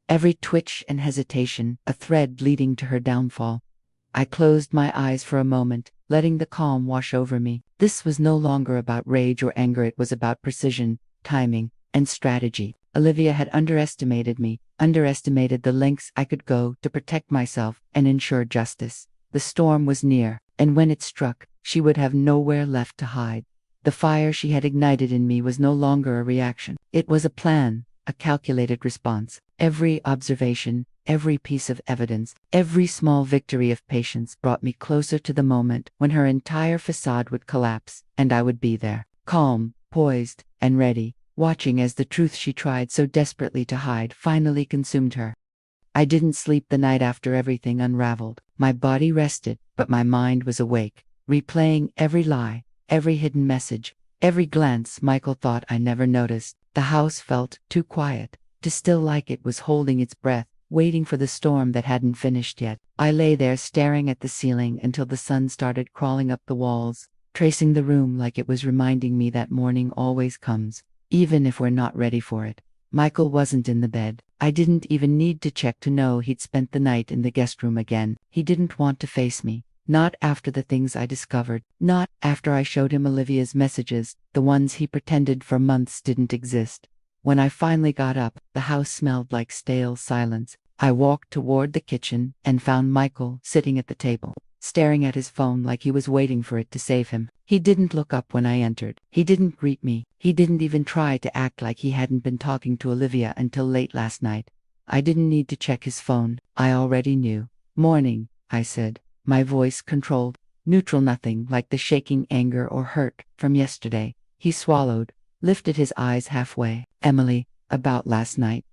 Every twitch and hesitation, a thread leading to her downfall. I closed my eyes for a moment, letting the calm wash over me. This was no longer about rage or anger, it was about precision, timing, and strategy. Olivia had underestimated me, underestimated the lengths I could go to protect myself and ensure justice. The storm was near, and when it struck, she would have nowhere left to hide. The fire she had ignited in me was no longer a reaction. It was a plan, a calculated response. Every observation, every piece of evidence, every small victory of patience brought me closer to the moment when her entire facade would collapse, and I would be there, calm, poised, and ready, watching as the truth she tried so desperately to hide finally consumed her. I didn't sleep the night after everything unraveled. My body rested, but my mind was awake, replaying every lie, every hidden message, every glance Michael thought I never noticed. The house felt too quiet, too still, like it was holding its breath, waiting for the storm that hadn't finished yet. I lay there staring at the ceiling until the sun started crawling up the walls, tracing the room like it was reminding me that morning always comes, even if we're not ready for it. Michael wasn't in the bed. I didn't even need to check to know he'd spent the night in the guest room again. He didn't want to face me. Not after the things I discovered. Not after I showed him Olivia's messages, the ones he pretended for months didn't exist. When I finally got up, the house smelled like stale silence. I walked toward the kitchen and found Michael sitting at the table, staring at his phone like he was waiting for it to save him. He didn't look up when I entered. He didn't greet me. He didn't even try to act like he hadn't been talking to Olivia until late last night. I didn't need to check his phone. I already knew. "Morning," I said, my voice controlled, neutral, nothing like the shaking anger or hurt from yesterday. He swallowed, lifted his eyes halfway. "Emily, about last night,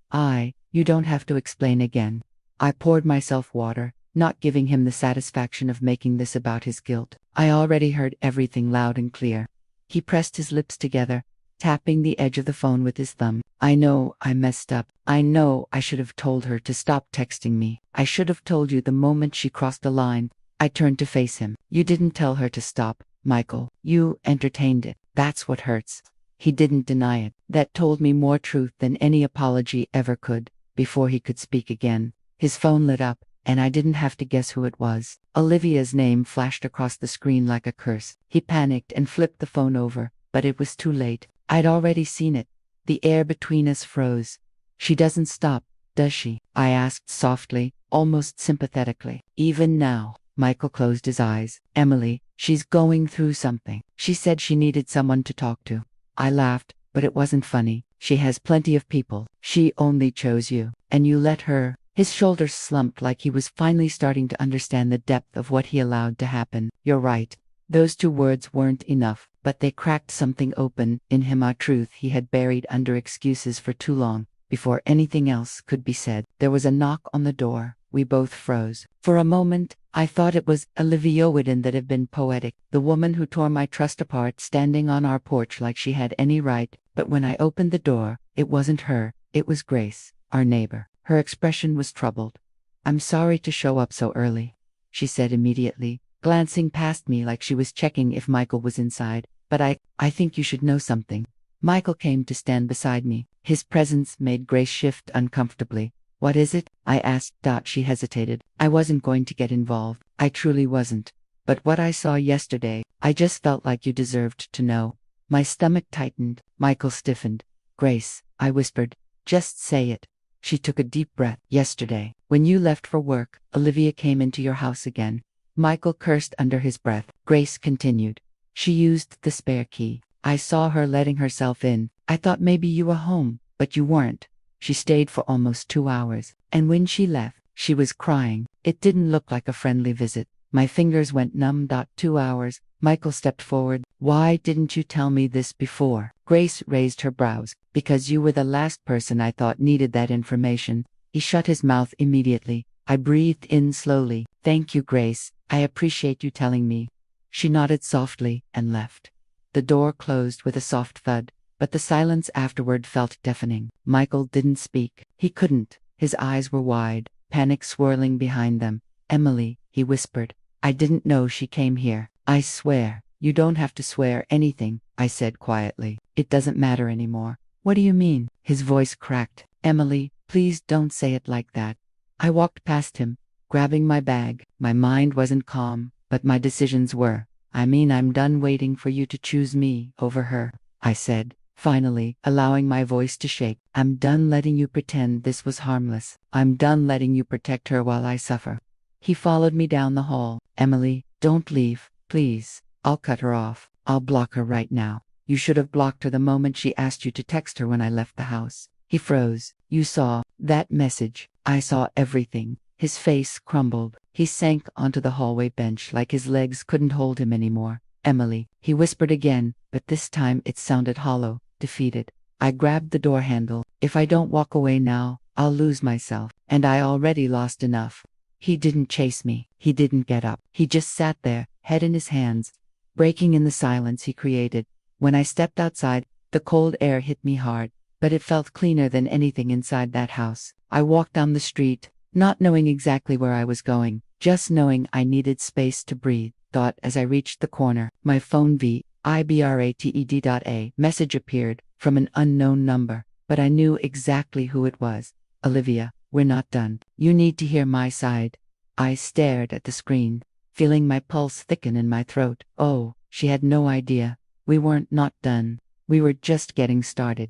you don't have to explain again." I poured myself water, not giving him the satisfaction of making this about his guilt. I already heard everything loud and clear. He pressed his lips together, tapping the edge of the phone with his thumb. "I know I messed up. I know I should have told her to stop texting me. I should have told you the moment she crossed the line." I turned to face him. "You didn't tell her to stop, Michael. You entertained it. That's what hurts." He didn't deny it. That told me more truth than any apology ever could. Before he could speak again, his phone lit up, and I didn't have to guess who it was. Olivia's name flashed across the screen like a curse. He panicked and flipped the phone over, but it was too late. I'd already seen it. The air between us froze. "She doesn't stop, does she?" I asked softly, almost sympathetically. "Even now." Michael closed his eyes. "Emily, she's going through something. She said she needed someone to talk to." I laughed, but it wasn't funny. "She has plenty of people. She only chose you. And you let her." His shoulders slumped like he was finally starting to understand the depth of what he allowed to happen. "You're right." Those two words weren't enough, but they cracked something open in him, a truth he had buried under excuses for too long. Before anything else could be said, there was a knock on the door. We both froze. For a moment, I thought it was Olivia Whitten that had been poetic, the woman who tore my trust apart, standing on our porch like she had any right. But when I opened the door, it wasn't her, it was Grace, our neighbor. Her expression was troubled. "I'm sorry to show up so early," she said immediately, glancing past me like she was checking if Michael was inside. "But I think you should know something." Michael came to stand beside me. His presence made Grace shift uncomfortably. "What is it?" I asked. She hesitated. "I wasn't going to get involved. I truly wasn't. But what I saw yesterday, I just felt like you deserved to know." My stomach tightened. Michael stiffened. Grace, I whispered. Just say it. She took a deep breath. Yesterday, when you left for work, Olivia came into your house again. Michael cursed under his breath. Grace continued. She used the spare key. I saw her letting herself in. I thought maybe you were home, but you weren't. She stayed for almost 2 hours, and when she left, she was crying. It didn't look like a friendly visit. My fingers went numb. 2 hours. Michael stepped forward. Why didn't you tell me this before? Grace raised her brows. Because you were the last person I thought needed that information. He shut his mouth immediately. I breathed in slowly. Thank you, Grace. I appreciate you telling me. She nodded softly and left. The door closed with a soft thud, but the silence afterward felt deafening. Michael didn't speak. He couldn't. His eyes were wide, panic swirling behind them. Emily, he whispered. I didn't know she came here. I swear. You don't have to swear anything, I said quietly. It doesn't matter anymore. What do you mean? His voice cracked. Emily, please don't say it like that. I walked past him, grabbing my bag. My mind wasn't calm, but my decisions were. I'm done waiting for you to choose me over her, I said, finally, allowing my voice to shake. I'm done letting you pretend this was harmless. I'm done letting you protect her while I suffer. He followed me down the hall. Emily, don't leave, please. I'll cut her off. I'll block her right now. You should have blocked her the moment she asked you to text her when I left the house. He froze. You saw that message. I saw everything. His face crumbled. He sank onto the hallway bench like his legs couldn't hold him anymore. Emily, he whispered again, but this time it sounded hollow, defeated. I grabbed the door handle. If I don't walk away now, I'll lose myself, and I already lost enough. He didn't chase me. He didn't get up. He just sat there, head in his hands, breaking in the silence he created. When I stepped outside, the cold air hit me hard, but it felt cleaner than anything inside that house. I walked down the street, not knowing exactly where I was going, just knowing I needed space to breathe. Thought as I reached the corner, my phone vibrated.a message appeared from an unknown number, but I knew exactly who it was. Olivia, we're not done. You need to hear my side. I stared at the screen, feeling my pulse thicken in my throat. Oh, she had no idea. We weren't not done. We were just getting started.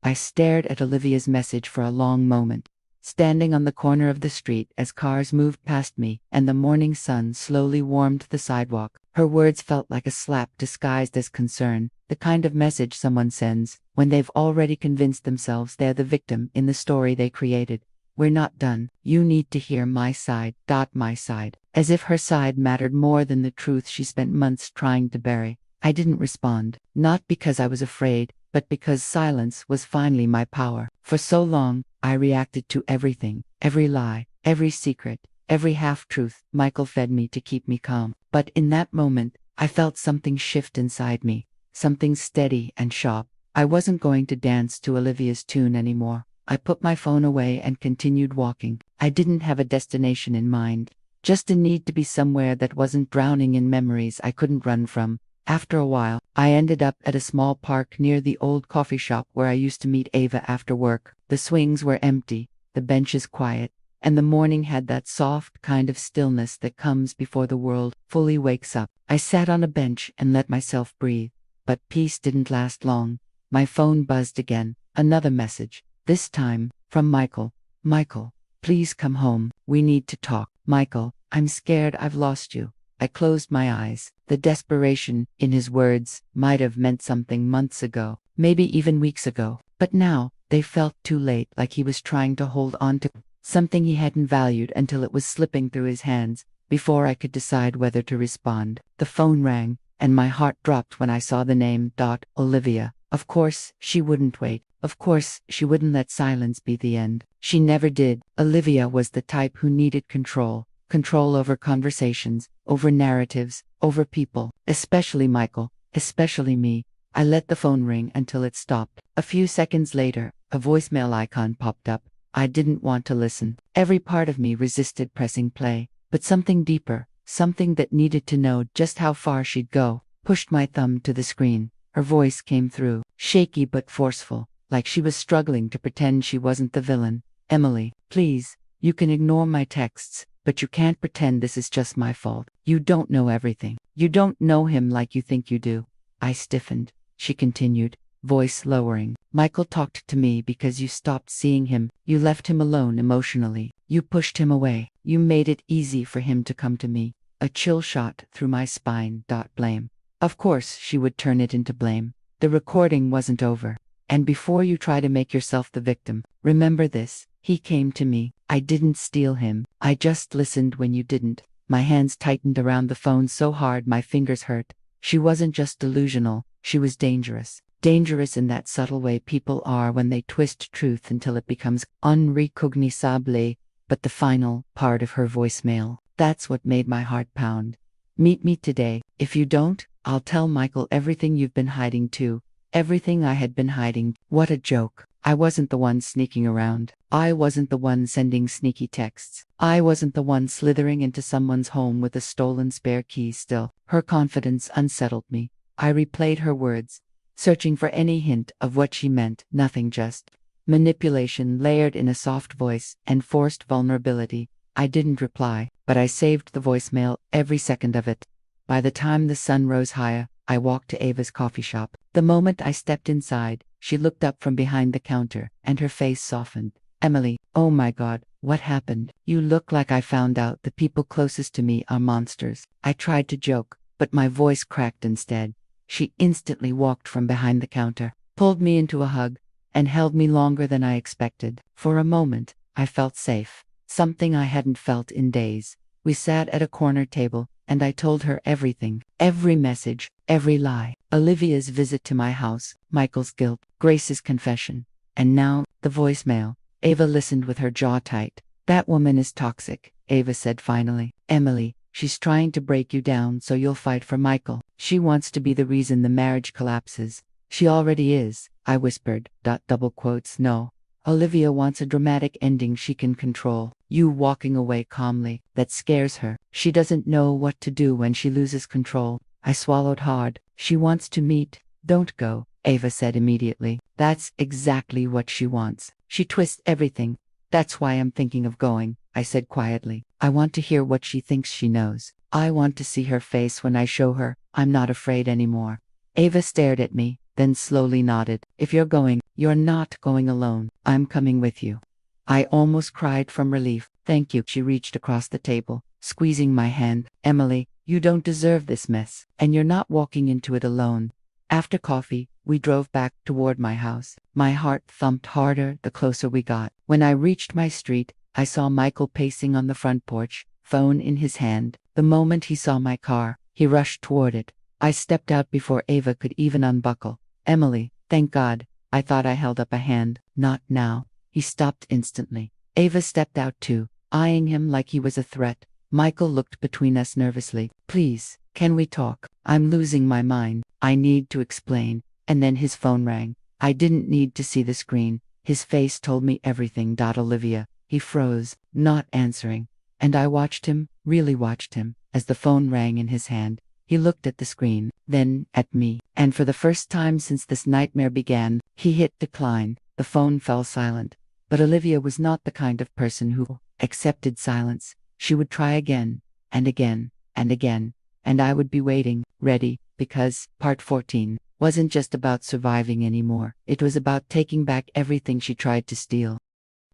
I stared at Olivia's message for a long moment, standing on the corner of the street as cars moved past me and the morning sun slowly warmed the sidewalk. Her words felt like a slap disguised as concern, the kind of message someone sends when they've already convinced themselves they're the victim in the story they created. We're not done. You need to hear my side. My side. As if her side mattered more than the truth she spent months trying to bury. I didn't respond, not because I was afraid, but because silence was finally my power. For so long, I reacted to everything, every lie, every secret, every half-truth Michael fed me to keep me calm. But in that moment, I felt something shift inside me, something steady and sharp. I wasn't going to dance to Olivia's tune anymore. I put my phone away and continued walking. I didn't have a destination in mind, just a need to be somewhere that wasn't drowning in memories I couldn't run from. After a while, I ended up at a small park near the old coffee shop where I used to meet Ava after work. The swings were empty, the benches quiet, and the morning had that soft kind of stillness that comes before the world fully wakes up. I sat on a bench and let myself breathe, but peace didn't last long. My phone buzzed again, another message, this time from Michael. Michael, please come home. We need to talk. Michael, I'm scared I've lost you. I closed my eyes. The desperation in his words might have meant something months ago, maybe even weeks ago, but now they felt too late, like he was trying to hold on to something he hadn't valued until it was slipping through his hands. Before I could decide whether to respond, the phone rang, and my heart dropped when I saw the name. Olivia. Of course, she wouldn't wait. Of course, she wouldn't let silence be the end. She never did. Olivia was the type who needed control. Control over conversations, over narratives, over people, especially Michael, especially me. I let the phone ring until it stopped. A few seconds later, a voicemail icon popped up. I didn't want to listen. Every part of me resisted pressing play, but something deeper, something that needed to know just how far she'd go, pushed my thumb to the screen. Her voice came through, shaky but forceful, like she was struggling to pretend she wasn't the villain. Emily, please, you can ignore my texts, but you can't pretend this is just my fault. You don't know everything. You don't know him like you think you do. I stiffened. She continued, voice lowering. Michael talked to me because you stopped seeing him. You left him alone emotionally. You pushed him away. You made it easy for him to come to me. A chill shot through my spine. Blame. Of course she would turn it into blame. The recording wasn't over. And before you try to make yourself the victim, remember this. He came to me. I didn't steal him. I just listened when you didn't. My hands tightened around the phone so hard my fingers hurt. She wasn't just delusional, she was dangerous. Dangerous in that subtle way people are when they twist truth until it becomes unrecognizable. But the final part of her voicemail, that's what made my heart pound. Meet me today. If you don't, I'll tell Michael everything you've been hiding too. Everything I had been hiding. What a joke. I wasn't the one sneaking around. I wasn't the one sending sneaky texts. I wasn't the one slithering into someone's home with a stolen spare key still. Her confidence unsettled me. I replayed her words, searching for any hint of what she meant. Nothing, just manipulation layered in a soft voice and forced vulnerability. I didn't reply, but I saved the voicemail, every second of it. By the time the sun rose higher, I walked to Ava's coffee shop. The moment I stepped inside, she looked up from behind the counter, and her face softened. Emily, oh my God, what happened? You look like I found out the people closest to me are monsters. I tried to joke, but my voice cracked instead. She instantly walked from behind the counter, pulled me into a hug, and held me longer than I expected. For a moment, I felt safe, something I hadn't felt in days. We sat at a corner table, and I told her everything, every message, every lie. Olivia's visit to my house, Michael's guilt, Grace's confession, and now, the voicemail. Ava listened with her jaw tight. That woman is toxic, Ava said finally. Emily, she's trying to break you down so you'll fight for Michael. She wants to be the reason the marriage collapses. She already is, I whispered. Double quotes, no. Olivia wants a dramatic ending she can control. You walking away calmly, that scares her. She doesn't know what to do when she loses control. I swallowed hard. She wants to meet. Don't go, Ava said immediately. That's exactly what she wants. She twists everything. That's why I'm thinking of going, I said quietly. I want to hear what she thinks she knows. I want to see her face when I show her I'm not afraid anymore. Ava stared at me, then slowly nodded. If you're going, you're not going alone. I'm coming with you. I almost cried from relief. Thank you. She reached across the table, squeezing my hand. Emily, you don't deserve this mess, and you're not walking into it alone. After coffee, we drove back toward my house. My heart thumped harder the closer we got. When I reached my street, I saw Michael pacing on the front porch, phone in his hand. The moment he saw my car, he rushed toward it. I stepped out before Ava could even unbuckle. Emily, thank God. I thought I held up a hand. Not now. He stopped instantly. Ava stepped out too, eyeing him like he was a threat. Michael looked between us nervously. Please, can we talk? I'm losing my mind. I need to explain. And then his phone rang. I didn't need to see the screen. His face told me everything. Olivia. He froze, not answering. And I watched him, really watched him, as the phone rang in his hand. He looked at the screen, then at me. And for the first time since this nightmare began, he hit decline. The phone fell silent. But Olivia was not the kind of person who accepted silence. She would try again, and again, and again. And I would be waiting, ready, because part 14 wasn't just about surviving anymore. It was about taking back everything she tried to steal.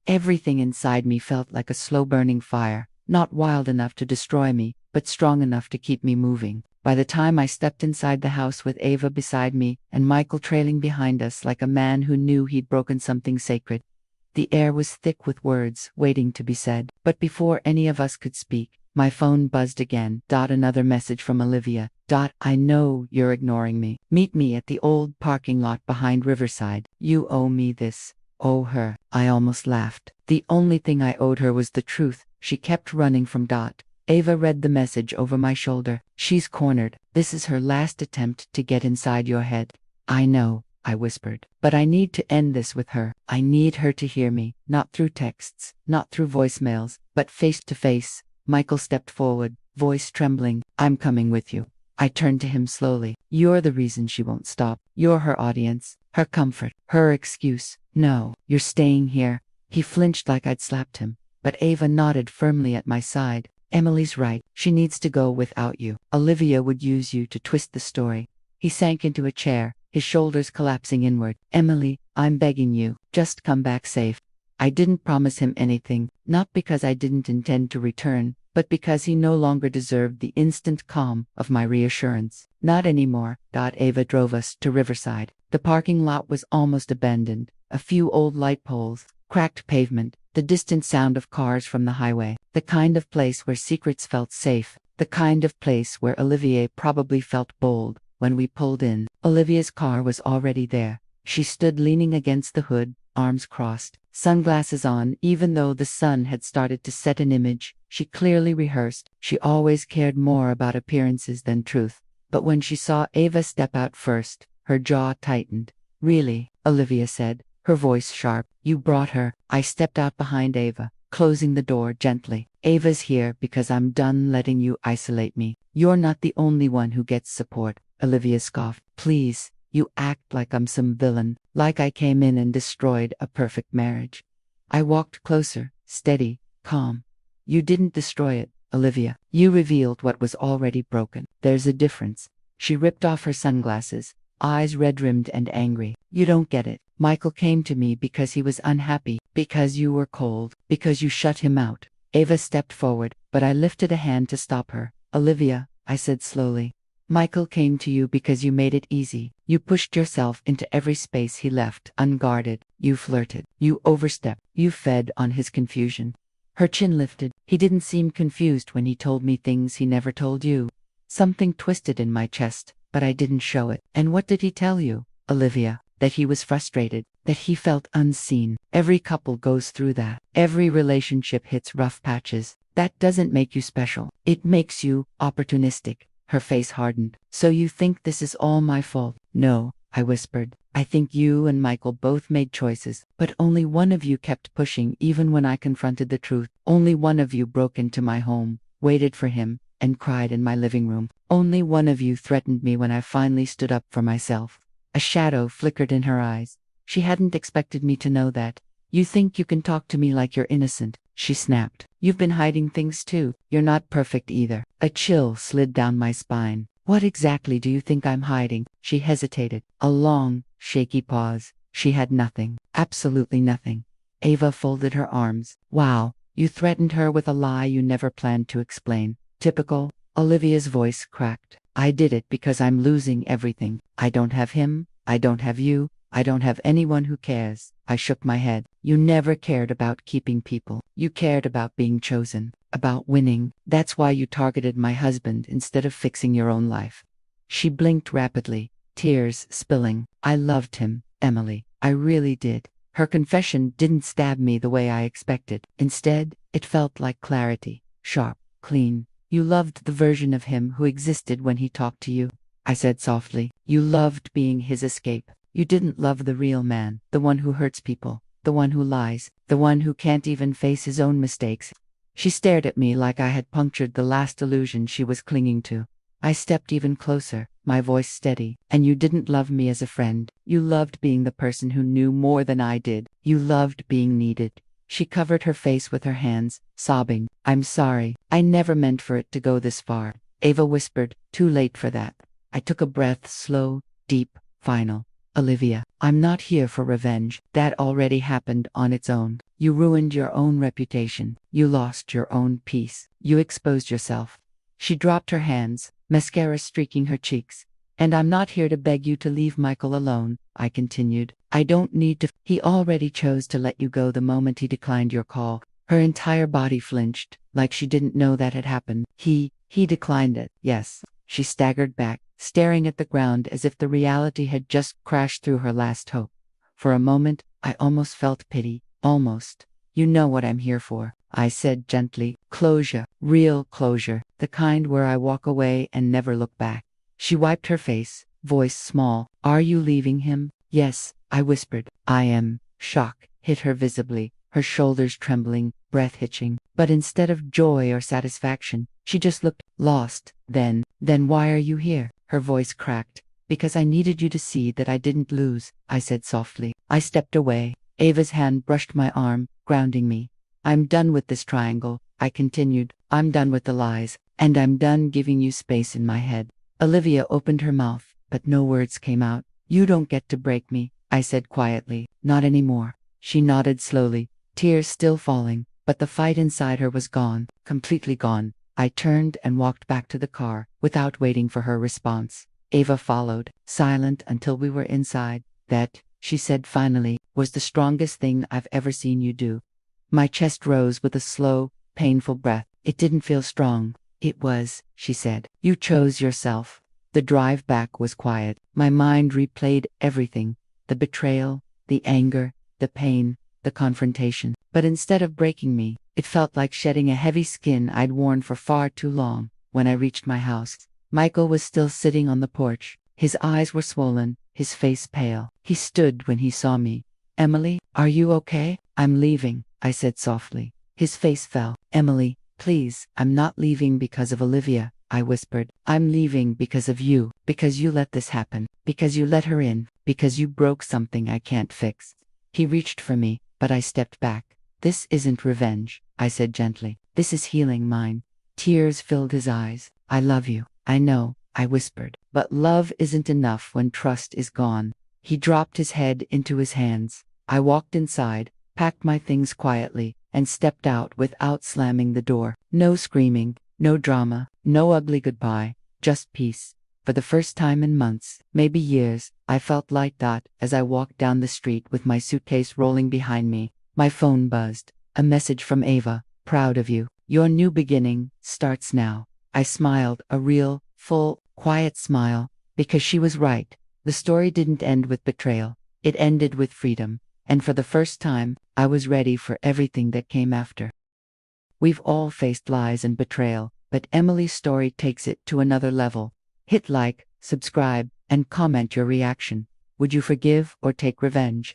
Everything inside me felt like a slow-burning fire, not wild enough to destroy me, but strong enough to keep me moving. By the time I stepped inside the house with Ava beside me and Michael trailing behind us like a man who knew he'd broken something sacred, the air was thick with words waiting to be said. But before any of us could speak, my phone buzzed again. Another message from Olivia. I know you're ignoring me. Meet me at the old parking lot behind Riverside. You owe me this. Owe her. I almost laughed. The only thing I owed her was the truth. She kept running from Ava read the message over my shoulder. She's cornered. This is her last attempt to get inside your head. I know, I whispered. But I need to end this with her. I need her to hear me, not through texts, not through voicemails, but face to face. Michael stepped forward, voice trembling. I'm coming with you. I turned to him slowly. You're the reason she won't stop. You're her audience, her comfort, her excuse. No, you're staying here. He flinched like I'd slapped him, but Ava nodded firmly at my side. Emily's right. She needs to go without you. Olivia would use you to twist the story. He sank into a chair, his shoulders collapsing inward. Emily, I'm begging you, just come back safe. I didn't promise him anything, not because I didn't intend to return, but because he no longer deserved the instant calm of my reassurance. Not anymore. Ava drove us to Riverside. The parking lot was almost abandoned. A few old light poles, cracked pavement, the distant sound of cars from the highway. The kind of place where secrets felt safe. The kind of place where Olivier probably felt bold. When we pulled in, Olivia's car was already there. She stood leaning against the hood, arms crossed, sunglasses on. Even though the sun had started to set an image she clearly rehearsed, she always cared more about appearances than truth. But when she saw Ava step out first, her jaw tightened. Really, Olivia said, her voice sharp. You brought her. I stepped out behind Ava, closing the door gently. Ava's here because I'm done letting you isolate me. You're not the only one who gets support. Olivia scoffed. Please, you act like I'm some villain, like I came in and destroyed a perfect marriage. I walked closer, steady, calm. You didn't destroy it, Olivia. You revealed what was already broken. There's a difference. She ripped off her sunglasses, eyes red-rimmed and angry. You don't get it. Michael came to me because he was unhappy, because you were cold, because you shut him out. Ava stepped forward, but I lifted a hand to stop her. Olivia, I said slowly. Michael came to you because you made it easy. You pushed yourself into every space he left unguarded. You flirted. You overstepped. You fed on his confusion. Her chin lifted. He didn't seem confused when he told me things he never told you. Something twisted in my chest, but I didn't show it. And what did he tell you, Olivia? That he was frustrated, that he felt unseen. Every couple goes through that. Every relationship hits rough patches. That doesn't make you special. It makes you opportunistic. Her face hardened. So you think this is all my fault? No, I whispered. I think you and Michael both made choices, but only one of you kept pushing even when I confronted the truth. Only one of you broke into my home, waited for him, and cried in my living room. Only one of you threatened me when I finally stood up for myself. A shadow flickered in her eyes. She hadn't expected me to know that. You think you can talk to me like you're innocent, she snapped. You've been hiding things too. You're not perfect either. A chill slid down my spine. What exactly do you think I'm hiding? She hesitated. A long, shaky pause. She had nothing. Absolutely nothing. Ava folded her arms. Wow, you threatened her with a lie you never planned to explain. Typical. Olivia's voice cracked. I did it because I'm losing everything. I don't have him. I don't have you. I don't have anyone who cares. I shook my head. You never cared about keeping people. You cared about being chosen, about winning. That's why you targeted my husband instead of fixing your own life. She blinked rapidly, tears spilling. I loved him, Emily. I really did. Her confession didn't stab me the way I expected. Instead, it felt like clarity. Sharp, clean. You loved the version of him who existed when he talked to you. I said softly. You loved being his escape. You didn't love the real man, the one who hurts people, the one who lies, the one who can't even face his own mistakes. She stared at me like I had punctured the last illusion she was clinging to. I stepped even closer, my voice steady. And you didn't love me as a friend. You loved being the person who knew more than I did. You loved being needed. She covered her face with her hands, sobbing. I'm sorry. I never meant for it to go this far. Ava whispered, too late for that. I took a breath, slow, deep, final. Olivia, I'm not here for revenge. That already happened on its own. You ruined your own reputation. You lost your own peace. You exposed yourself. She dropped her hands, mascara streaking her cheeks. And I'm not here to beg you to leave Michael alone, I continued. I don't need to. He already chose to let you go the moment he declined your call. Her entire body flinched, like she didn't know that had happened. He declined it. Yes. She staggered back, staring at the ground as if the reality had just crashed through her last hope. For a moment, I almost felt pity. Almost. You know what I'm here for, I said gently. Closure. Real closure. The kind where I walk away and never look back. She wiped her face, voice small. Are you leaving him? Yes, I whispered. I am. Shock hit her visibly, her shoulders trembling, breath hitching. But instead of joy or satisfaction, she just looked lost. Then why are you here? Her voice cracked. Because I needed you to see that I didn't lose, I said softly. I stepped away. Ava's hand brushed my arm, grounding me. I'm done with this triangle, I continued. I'm done with the lies, and I'm done giving you space in my head. Olivia opened her mouth, but no words came out. You don't get to break me, I said quietly. Not anymore. She nodded slowly, tears still falling, but the fight inside her was gone, completely gone. I turned and walked back to the car, without waiting for her response. Ava followed, silent until we were inside. That, she said finally, was the strongest thing I've ever seen you do. My chest rose with a slow, painful breath. It didn't feel strong. It was, she said. You chose yourself. The drive back was quiet. My mind replayed everything. The betrayal, the anger, the pain, the confrontation. But instead of breaking me, it felt like shedding a heavy skin I'd worn for far too long. When I reached my house, Michael was still sitting on the porch. His eyes were swollen, his face pale. He stood when he saw me. Emily, are you okay? I'm leaving, I said softly. His face fell. Emily, please, I'm not leaving because of Olivia, I whispered. I'm leaving because of you, because you let this happen, because you let her in, because you broke something I can't fix. He reached for me, but I stepped back. This isn't revenge, I said gently. This is healing mine. Tears filled his eyes. I love you. I know, I whispered. But love isn't enough when trust is gone. He dropped his head into his hands. I walked inside, packed my things quietly, and stepped out without slamming the door. No screaming, no drama, no ugly goodbye, just peace. For the first time in months, maybe years, I felt light as I walked down the street with my suitcase rolling behind me. My phone buzzed. A message from Ava. Proud of you. Your new beginning starts now. I smiled, a real, full, quiet smile, because she was right. The story didn't end with betrayal. It ended with freedom. And for the first time, I was ready for everything that came after. We've all faced lies and betrayal, but Emily's story takes it to another level. Hit like, subscribe, and comment your reaction. Would you forgive or take revenge?